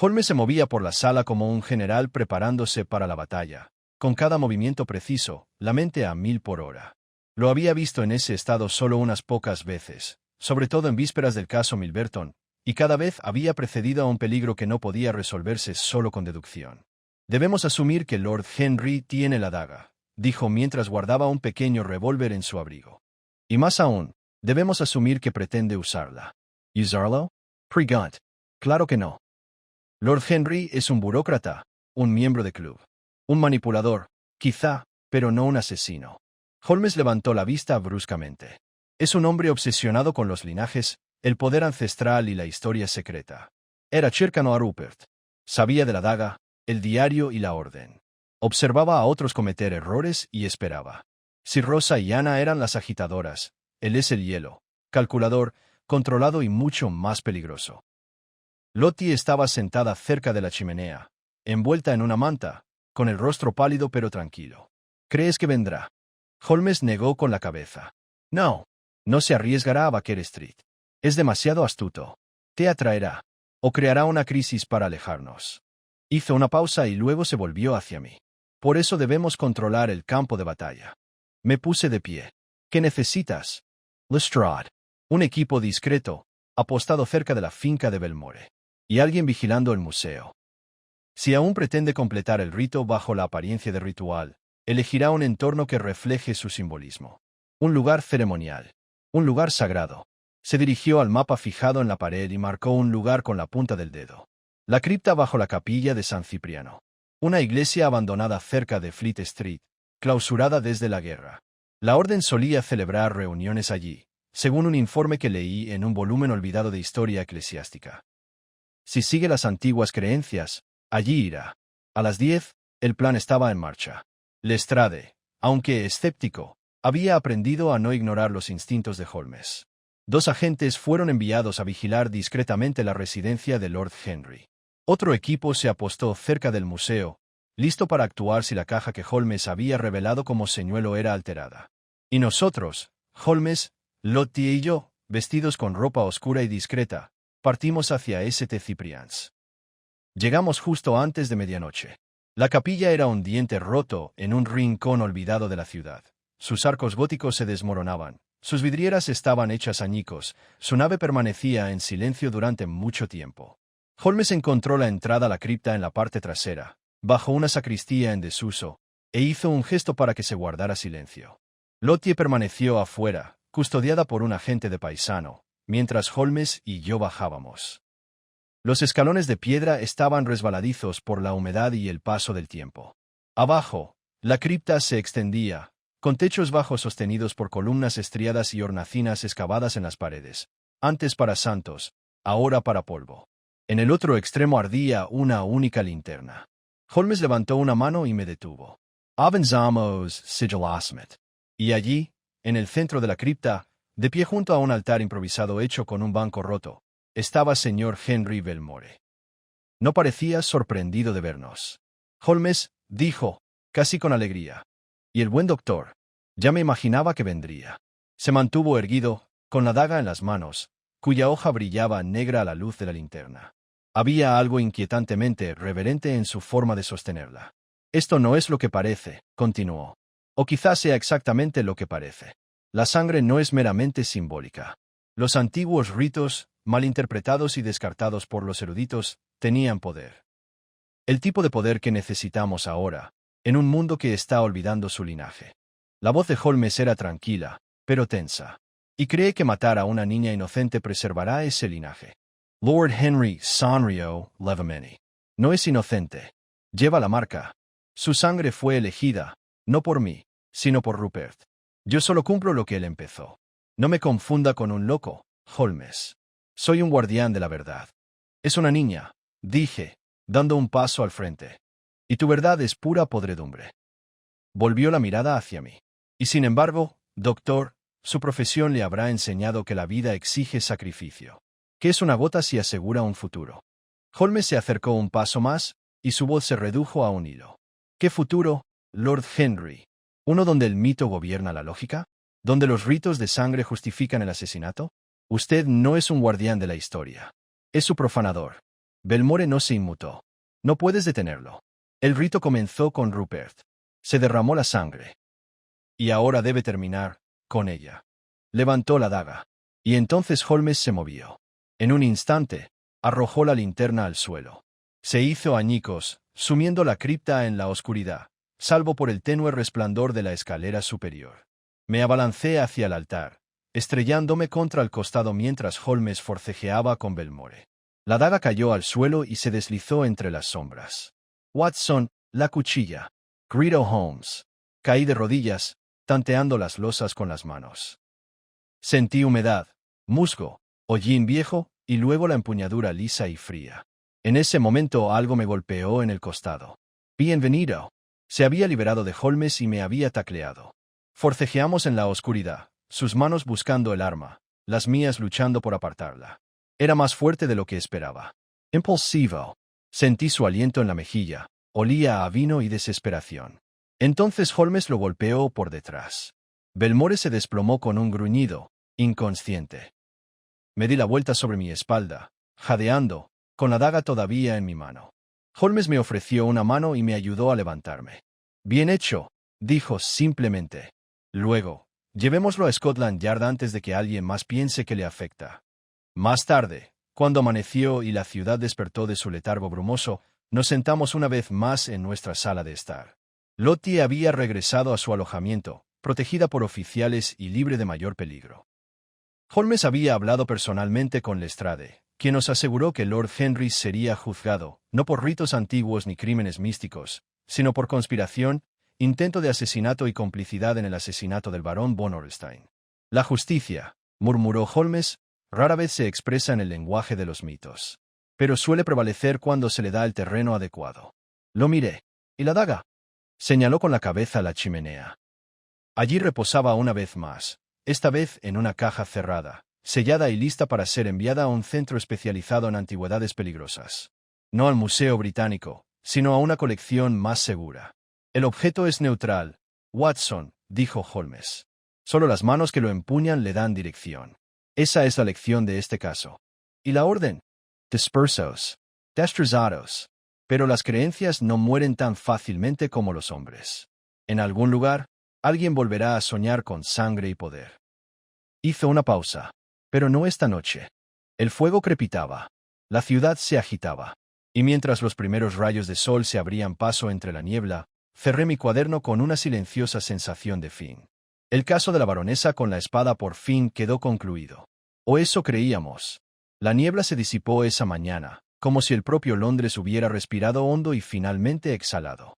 Holmes se movía por la sala como un general preparándose para la batalla, con cada movimiento preciso, la mente a 1000 por hora. Lo había visto en ese estado solo unas pocas veces, sobre todo en vísperas del caso Milverton, y cada vez había precedido a un peligro que no podía resolverse solo con deducción. Debemos asumir que Lord Henry tiene la daga, dijo mientras guardaba un pequeño revólver en su abrigo. Y más aún, debemos asumir que pretende usarla. ¿Usarlo? Pregunt. Claro que no. Lord Henry es un burócrata, un miembro de club. Un manipulador, quizá, pero no un asesino. Holmes levantó la vista bruscamente. Es un hombre obsesionado con los linajes, el poder ancestral y la historia secreta. Era cercano a Rupert. Sabía de la daga, el diario y la orden. Observaba a otros cometer errores y esperaba. Si Rosa y Ana eran las agitadoras, él es el hielo, calculador, controlado y mucho más peligroso. Lottie estaba sentada cerca de la chimenea, envuelta en una manta, con el rostro pálido pero tranquilo. ¿Crees que vendrá? Holmes negó con la cabeza. No. No se arriesgará a Baker Street. Es demasiado astuto. Te atraerá. O creará una crisis para alejarnos. Hizo una pausa y luego se volvió hacia mí. Por eso debemos controlar el campo de batalla. Me puse de pie. ¿Qué necesitas? Lestrade. Un equipo discreto, apostado cerca de la finca de Belmore. Y alguien vigilando el museo. Si aún pretende completar el rito bajo la apariencia de ritual, elegirá un entorno que refleje su simbolismo. Un lugar ceremonial. Un lugar sagrado. Se dirigió al mapa fijado en la pared y marcó un lugar con la punta del dedo. La cripta bajo la capilla de San Cipriano. Una iglesia abandonada cerca de Fleet Street, clausurada desde la guerra. La orden solía celebrar reuniones allí, según un informe que leí en un volumen olvidado de historia eclesiástica. Si sigue las antiguas creencias, allí irá. A las 10, el plan estaba en marcha. Lestrade, aunque escéptico, había aprendido a no ignorar los instintos de Holmes. 2 agentes fueron enviados a vigilar discretamente la residencia de Lord Henry. Otro equipo se apostó cerca del museo, listo para actuar si la caja que Holmes había revelado como señuelo era alterada. Y nosotros, Holmes, Lottie y yo, vestidos con ropa oscura y discreta, partimos hacia St. Cyprian's. Llegamos justo antes de medianoche. La capilla era un diente roto en un rincón olvidado de la ciudad. Sus arcos góticos se desmoronaban, sus vidrieras estaban hechas añicos, su nave permanecía en silencio durante mucho tiempo. Holmes encontró la entrada a la cripta en la parte trasera, bajo una sacristía en desuso, e hizo un gesto para que se guardara silencio. Lottie permaneció afuera, custodiada por un agente de paisano, mientras Holmes y yo bajábamos. Los escalones de piedra estaban resbaladizos por la humedad y el paso del tiempo. Abajo, la cripta se extendía, con techos bajos sostenidos por columnas estriadas y hornacinas excavadas en las paredes, antes para santos, ahora para polvo. En el otro extremo ardía una única linterna. Holmes levantó una mano y me detuvo. Avanzamos, Sigillasmet. Y allí, en el centro de la cripta, de pie junto a un altar improvisado hecho con un banco roto, estaba señor Henry Belmore. No parecía sorprendido de vernos. Holmes, dijo, casi con alegría. Y el buen doctor. Ya me imaginaba que vendría. Se mantuvo erguido, con la daga en las manos, cuya hoja brillaba negra a la luz de la linterna. Había algo inquietantemente reverente en su forma de sostenerla. Esto no es lo que parece, continuó. O quizás sea exactamente lo que parece. La sangre no es meramente simbólica. Los antiguos ritos, malinterpretados y descartados por los eruditos, tenían poder. El tipo de poder que necesitamos ahora, en un mundo que está olvidando su linaje. La voz de Holmes era tranquila, pero tensa. Y cree que matar a una niña inocente preservará ese linaje. Lord Henry Sanrio Levameni. No es inocente. Lleva la marca. Su sangre fue elegida, no por mí, sino por Rupert. Yo solo cumplo lo que él empezó. No me confunda con un loco, Holmes. Soy un guardián de la verdad. Es una niña, dije, dando un paso al frente. Y tu verdad es pura podredumbre. Volvió la mirada hacia mí. Y sin embargo, doctor, su profesión le habrá enseñado que la vida exige sacrificio. Que es una gota si asegura un futuro. Holmes se acercó un paso más, y su voz se redujo a un hilo. ¿Qué futuro, Lord Henry? ¿Uno donde el mito gobierna la lógica? ¿Donde los ritos de sangre justifican el asesinato? Usted no es un guardián de la historia. Es su profanador. Belmore no se inmutó. No puedes detenerlo. El rito comenzó con Rupert. Se derramó la sangre. Y ahora debe terminar con ella. Levantó la daga. Y entonces Holmes se movió. En un instante, arrojó la linterna al suelo. Se hizo añicos, sumiendo la cripta en la oscuridad, salvo por el tenue resplandor de la escalera superior. Me abalancé hacia el altar, estrellándome contra el costado mientras Holmes forcejeaba con Belmore. La daga cayó al suelo y se deslizó entre las sombras. Watson, la cuchilla. Gritó Holmes. Caí de rodillas, tanteando las losas con las manos. Sentí humedad, musgo, hollín viejo, y luego la empuñadura lisa y fría. En ese momento algo me golpeó en el costado. Bienvenido. Se había liberado de Holmes y me había tacleado. Forcejeamos en la oscuridad, sus manos buscando el arma, las mías luchando por apartarla. Era más fuerte de lo que esperaba. Impulsivo. Sentí su aliento en la mejilla, olía a vino y desesperación. Entonces Holmes lo golpeó por detrás. Belmore se desplomó con un gruñido, inconsciente. Me di la vuelta sobre mi espalda, jadeando, con la daga todavía en mi mano. Holmes me ofreció una mano y me ayudó a levantarme. Bien hecho, dijo simplemente. Luego, llevémoslo a Scotland Yard antes de que alguien más piense que le afecta. Más tarde, cuando amaneció y la ciudad despertó de su letargo brumoso, nos sentamos una vez más en nuestra sala de estar. Lottie había regresado a su alojamiento, protegida por oficiales y libre de mayor peligro. Holmes había hablado personalmente con Lestrade, quien nos aseguró que Lord Henry sería juzgado, no por ritos antiguos ni crímenes místicos, sino por conspiración, intento de asesinato y complicidad en el asesinato del barón von Orelstein. La justicia, murmuró Holmes, rara vez se expresa en el lenguaje de los mitos. Pero suele prevalecer cuando se le da el terreno adecuado. Lo miré. ¿Y la daga? Señaló con la cabeza la chimenea. Allí reposaba una vez más, esta vez en una caja cerrada, sellada y lista para ser enviada a un centro especializado en antigüedades peligrosas. No al Museo Británico, sino a una colección más segura. El objeto es neutral, Watson, dijo Holmes. Solo las manos que lo empuñan le dan dirección. Esa es la lección de este caso. ¿Y la orden? Dispersos. Destrozados. Pero las creencias no mueren tan fácilmente como los hombres. En algún lugar, alguien volverá a soñar con sangre y poder. Hizo una pausa. Pero no esta noche. El fuego crepitaba. La ciudad se agitaba. Y mientras los primeros rayos de sol se abrían paso entre la niebla, cerré mi cuaderno con una silenciosa sensación de fin. El caso de la baronesa con la espada por fin quedó concluido. O eso creíamos. La niebla se disipó esa mañana, como si el propio Londres hubiera respirado hondo y finalmente exhalado.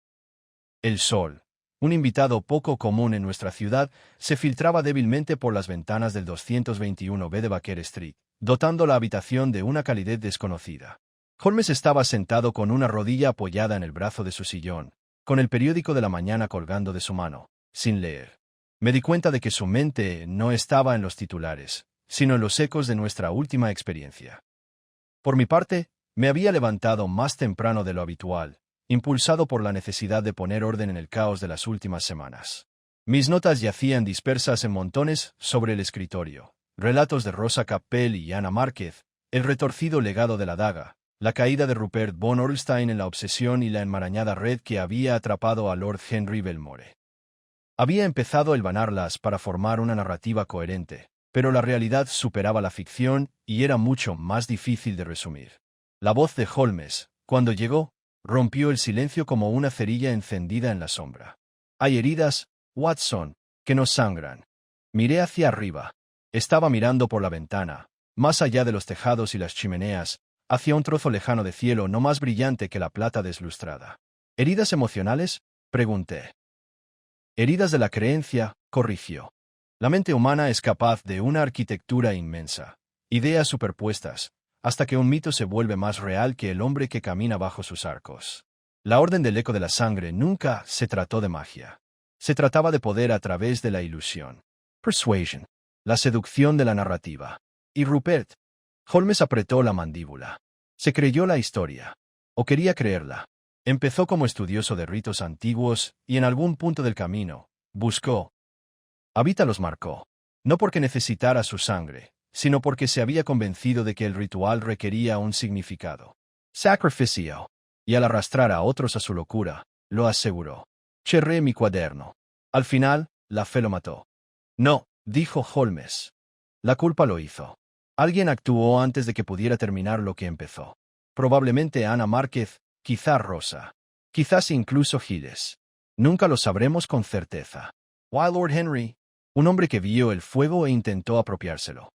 El sol, un invitado poco común en nuestra ciudad, se filtraba débilmente por las ventanas del 221B de Baker Street, dotando la habitación de una calidez desconocida. Holmes estaba sentado con una rodilla apoyada en el brazo de su sillón, con el periódico de la mañana colgando de su mano, sin leer. Me di cuenta de que su mente no estaba en los titulares, sino en los ecos de nuestra última experiencia. Por mi parte, me había levantado más temprano de lo habitual, impulsado por la necesidad de poner orden en el caos de las últimas semanas. Mis notas yacían dispersas en montones sobre el escritorio, relatos de Rosa Capel y Ana Márquez, el retorcido legado de la daga, la caída de Rupert von Orelstein en la obsesión y la enmarañada red que había atrapado a Lord Henry Belmore. Había empezado a hilvanarlas para formar una narrativa coherente, pero la realidad superaba la ficción y era mucho más difícil de resumir. La voz de Holmes, cuando llegó, rompió el silencio como una cerilla encendida en la sombra. Hay heridas, Watson, que no sangran. Miré hacia arriba. Estaba mirando por la ventana, más allá de los tejados y las chimeneas, hacia un trozo lejano de cielo no más brillante que la plata deslustrada. ¿Heridas emocionales?, pregunté. Heridas de la creencia, corrigió. La mente humana es capaz de una arquitectura inmensa, ideas superpuestas, hasta que un mito se vuelve más real que el hombre que camina bajo sus arcos. La orden del eco de la sangre nunca se trató de magia. Se trataba de poder a través de la ilusión. Persuasion. La seducción de la narrativa. Y Rupert. Holmes apretó la mandíbula. Se creyó la historia. O quería creerla. Empezó como estudioso de ritos antiguos y en algún punto del camino, buscó. Habita los marcó. No porque necesitara su sangre, sino porque se había convencido de que el ritual requería un significado. Sacrificio. Y al arrastrar a otros a su locura, lo aseguró. Cerré mi cuaderno. Al final, la fe lo mató. No, dijo Holmes. La culpa lo hizo. Alguien actuó antes de que pudiera terminar lo que empezó. Probablemente Ana Márquez, quizá Rosa. Quizás incluso Giles. Nunca lo sabremos con certeza. Why Lord Henry? Un hombre que vio el fuego e intentó apropiárselo.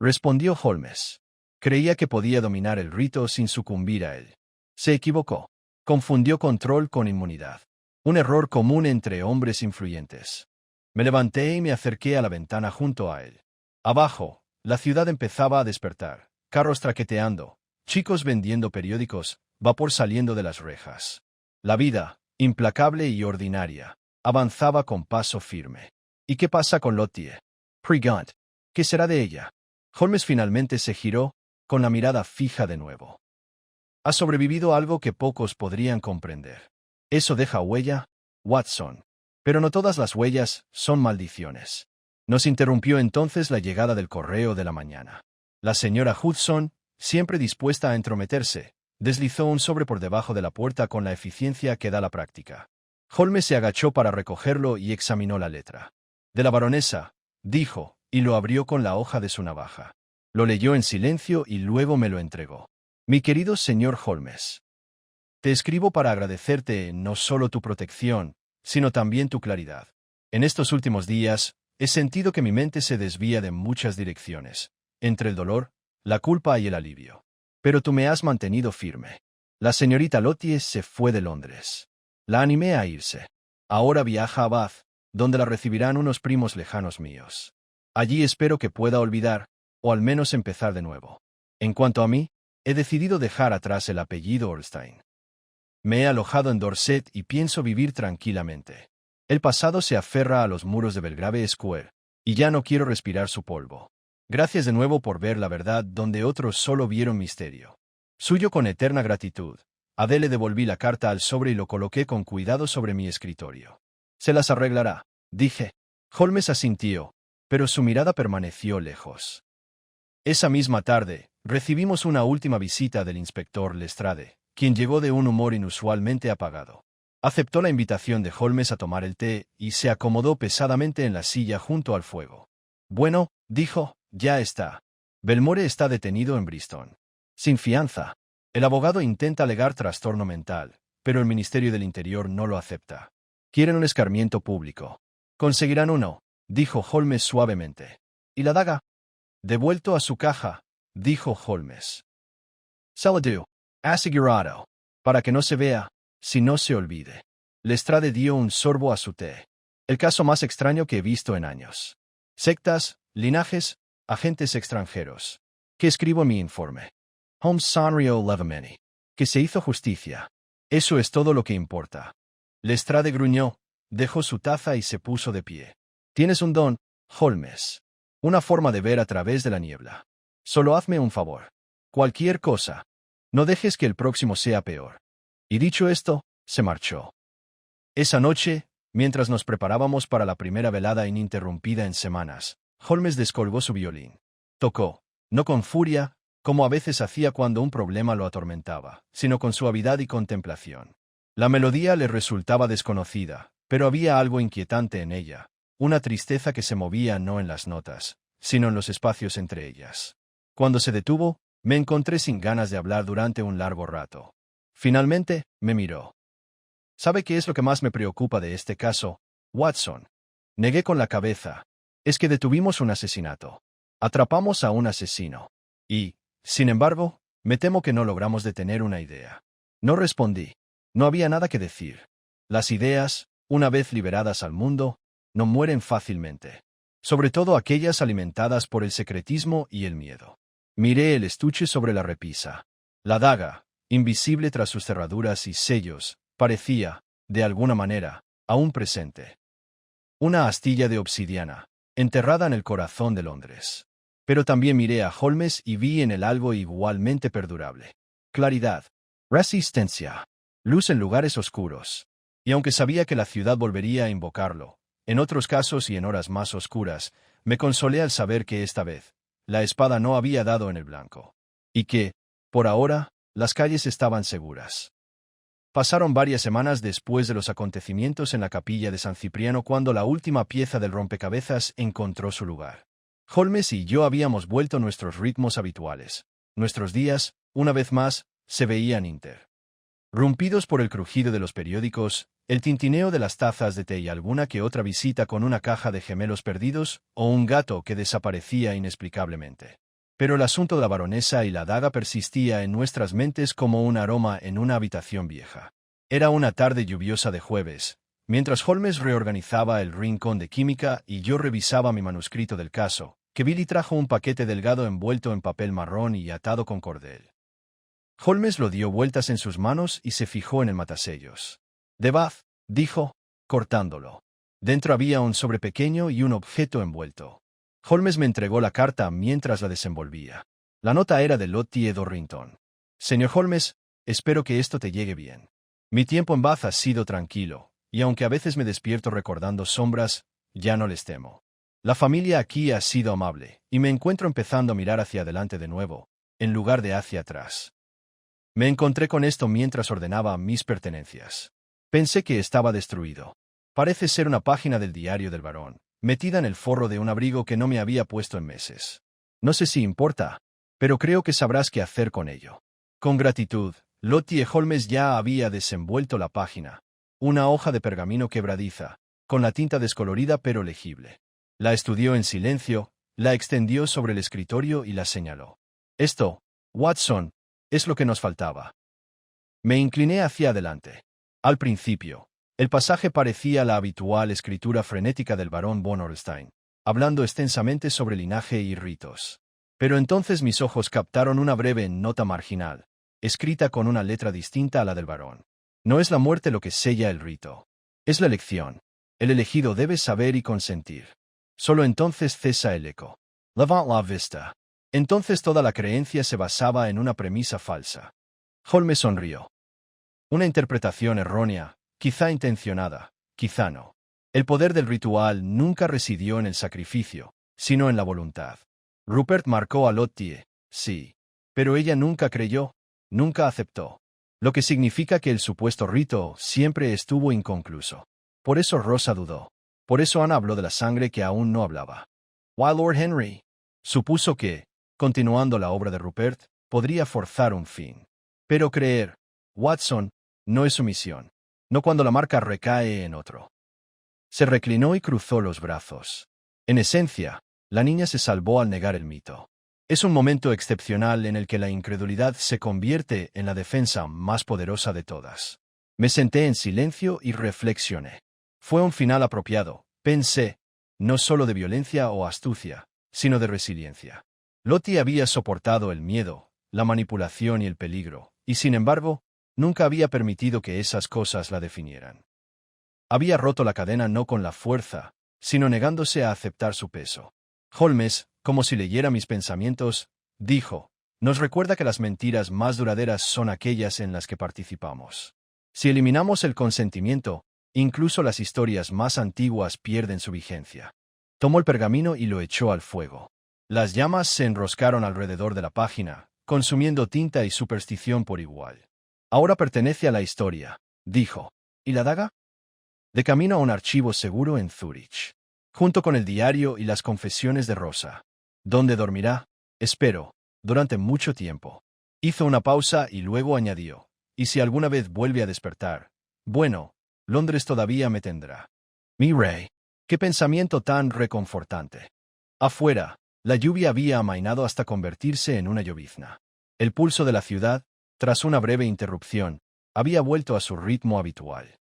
Respondió Holmes. Creía que podía dominar el rito sin sucumbir a él. Se equivocó. Confundió control con inmunidad. Un error común entre hombres influyentes. Me levanté y me acerqué a la ventana junto a él. Abajo, la ciudad empezaba a despertar. Carros traqueteando, chicos vendiendo periódicos, vapor saliendo de las rejas. La vida, implacable y ordinaria, avanzaba con paso firme. ¿Y qué pasa con Lottie? Prigant. ¿Qué será de ella? Holmes finalmente se giró, con la mirada fija de nuevo. Ha sobrevivido algo que pocos podrían comprender. Eso deja huella, Watson. Pero no todas las huellas son maldiciones. Nos interrumpió entonces la llegada del correo de la mañana. La señora Hudson, siempre dispuesta a entrometerse, deslizó un sobre por debajo de la puerta con la eficiencia que da la práctica. Holmes se agachó para recogerlo y examinó la letra. De la baronesa, dijo, y lo abrió con la hoja de su navaja. Lo leyó en silencio y luego me lo entregó. Mi querido señor Holmes. Te escribo para agradecerte no solo tu protección, sino también tu claridad. En estos últimos días, he sentido que mi mente se desvía de muchas direcciones, entre el dolor, la culpa y el alivio. Pero tú me has mantenido firme. La señorita Lottie se fue de Londres. La animé a irse. Ahora viaja a Bath, donde la recibirán unos primos lejanos míos. Allí espero que pueda olvidar, o al menos empezar de nuevo. En cuanto a mí, he decidido dejar atrás el apellido Ornstein. Me he alojado en Dorset y pienso vivir tranquilamente. El pasado se aferra a los muros de Belgrave Square, y ya no quiero respirar su polvo. Gracias de nuevo por ver la verdad donde otros solo vieron misterio. Suyo con eterna gratitud. Adele devolví la carta al sobre y lo coloqué con cuidado sobre mi escritorio. Se las arreglará, dije. Holmes asintió, pero su mirada permaneció lejos. Esa misma tarde, recibimos una última visita del inspector Lestrade, quien llegó de un humor inusualmente apagado. Aceptó la invitación de Holmes a tomar el té y se acomodó pesadamente en la silla junto al fuego. Bueno, dijo, ya está. Belmore está detenido en Bristol. Sin fianza. El abogado intenta alegar trastorno mental, pero el Ministerio del Interior no lo acepta. Quieren un escarmiento público. Conseguirán uno, dijo Holmes suavemente. ¿Y la daga? Devuelto a su caja, dijo Holmes. Saladú, asegurado. Para que no se vea, si no se olvide. Lestrade dio un sorbo a su té. El caso más extraño que he visto en años. Sectas, linajes, agentes extranjeros. ¿Qué escribo en mi informe? Holmes sonrió levemente. Que se hizo justicia. Eso es todo lo que importa. Lestrade gruñó, dejó su taza y se puso de pie. Tienes un don, Holmes. Una forma de ver a través de la niebla. Solo hazme un favor. Cualquier cosa. No dejes que el próximo sea peor. Y dicho esto, se marchó. Esa noche, mientras nos preparábamos para la primera velada ininterrumpida en semanas, Holmes descolgó su violín. Tocó, no con furia, como a veces hacía cuando un problema lo atormentaba, sino con suavidad y contemplación. La melodía le resultaba desconocida, pero había algo inquietante en ella, una tristeza que se movía no en las notas, sino en los espacios entre ellas. Cuando se detuvo, me encontré sin ganas de hablar durante un largo rato. Finalmente, me miró. ¿Sabe qué es lo que más me preocupa de este caso, Watson? Negué con la cabeza. Es que detuvimos un asesinato. Atrapamos a un asesino. Y, sin embargo, me temo que no logramos detener una idea. No respondí. No había nada que decir. Las ideas, una vez liberadas al mundo, no mueren fácilmente. Sobre todo aquellas alimentadas por el secretismo y el miedo. Miré el estuche sobre la repisa. La daga, invisible tras sus cerraduras y sellos, parecía, de alguna manera, aún presente. Una astilla de obsidiana, enterrada en el corazón de Londres. Pero también miré a Holmes y vi en él algo igualmente perdurable. Claridad. Resistencia. Luz en lugares oscuros. Y aunque sabía que la ciudad volvería a invocarlo, en otros casos y en horas más oscuras, me consolé al saber que esta vez, la espada no había dado en el blanco. Y que, por ahora, las calles estaban seguras. Pasaron varias semanas después de los acontecimientos en la capilla de San Cipriano cuando la última pieza del rompecabezas encontró su lugar. Holmes y yo habíamos vuelto a nuestros ritmos habituales. Nuestros días, una vez más, se veían interrumpidos por el crujido de los periódicos, el tintineo de las tazas de té y alguna que otra visita con una caja de gemelos perdidos o un gato que desaparecía inexplicablemente. Pero el asunto de la baronesa y la daga persistía en nuestras mentes como un aroma en una habitación vieja. Era una tarde lluviosa de jueves, mientras Holmes reorganizaba el rincón de química y yo revisaba mi manuscrito del caso, que Billy trajo un paquete delgado envuelto en papel marrón y atado con cordel. Holmes lo dio vueltas en sus manos y se fijó en el matasellos. «De Bath», dijo, cortándolo. Dentro había un sobre pequeño y un objeto envuelto. Holmes me entregó la carta mientras la desenvolvía. La nota era de Lottie Dorrington. «Señor Holmes, espero que esto te llegue bien. Mi tiempo en Bath ha sido tranquilo, y aunque a veces me despierto recordando sombras, ya no les temo. La familia aquí ha sido amable, y me encuentro empezando a mirar hacia adelante de nuevo, en lugar de hacia atrás. Me encontré con esto mientras ordenaba mis pertenencias. Pensé que estaba destruido. Parece ser una página del diario del barón, metida en el forro de un abrigo que no me había puesto en meses. No sé si importa, pero creo que sabrás qué hacer con ello. Con gratitud, Lottie Holmes ya había desenvuelto la página. Una hoja de pergamino quebradiza, con la tinta descolorida pero legible. La estudió en silencio, la extendió sobre el escritorio y la señaló. «Esto, Watson, es lo que nos faltaba». Me incliné hacia adelante. Al principio, el pasaje parecía la habitual escritura frenética del barón von Ornstein, hablando extensamente sobre linaje y ritos. Pero entonces mis ojos captaron una breve nota marginal, escrita con una letra distinta a la del barón. No es la muerte lo que sella el rito. Es la elección. El elegido debe saber y consentir. Solo entonces cesa el eco. Levant la vista. Entonces toda la creencia se basaba en una premisa falsa. Holmes sonrió. Una interpretación errónea, quizá intencionada, quizá no. El poder del ritual nunca residió en el sacrificio, sino en la voluntad. Rupert marcó a Lottie, sí. Pero ella nunca creyó, nunca aceptó. Lo que significa que el supuesto rito siempre estuvo inconcluso. Por eso Rosa dudó. Por eso Ana habló de la sangre que aún no hablaba. While Lord Henry supuso que, continuando la obra de Rupert, podría forzar un fin. Pero creer, Watson, no es sumisión. No cuando la marca recae en otro. Se reclinó y cruzó los brazos. En esencia, la niña se salvó al negar el mito. Es un momento excepcional en el que la incredulidad se convierte en la defensa más poderosa de todas. Me senté en silencio y reflexioné. Fue un final apropiado, pensé, no solo de violencia o astucia, sino de resiliencia. Lottie había soportado el miedo, la manipulación y el peligro, y sin embargo, nunca había permitido que esas cosas la definieran. Había roto la cadena no con la fuerza, sino negándose a aceptar su peso. Holmes, como si leyera mis pensamientos, dijo, nos recuerda que las mentiras más duraderas son aquellas en las que participamos. Si eliminamos el consentimiento, incluso las historias más antiguas pierden su vigencia. Tomó el pergamino y lo echó al fuego. Las llamas se enroscaron alrededor de la página, consumiendo tinta y superstición por igual. Ahora pertenece a la historia, dijo. ¿Y la daga? De camino a un archivo seguro en Zúrich, junto con el diario y las confesiones de Rosa. ¿Dónde dormirá? Espero, durante mucho tiempo. Hizo una pausa y luego añadió. Y si alguna vez vuelve a despertar, bueno, Londres todavía me tendrá. Mi rey. Qué pensamiento tan reconfortante. Afuera, la lluvia había amainado hasta convertirse en una llovizna. El pulso de la ciudad, tras una breve interrupción, había vuelto a su ritmo habitual.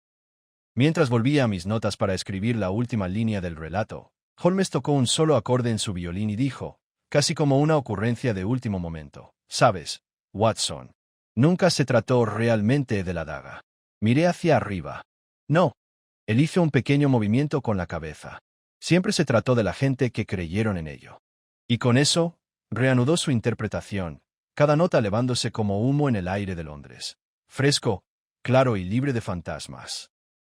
Mientras volvía a mis notas para escribir la última línea del relato, Holmes tocó un solo acorde en su violín y dijo, casi como una ocurrencia de último momento, «¿Sabes, Watson? Nunca se trató realmente de la daga». Miré hacia arriba. No. Él hizo un pequeño movimiento con la cabeza. Siempre se trató de la gente que creyeron en ello. Y con eso, reanudó su interpretación, cada nota elevándose como humo en el aire de Londres. Fresco, claro y libre de fantasmas.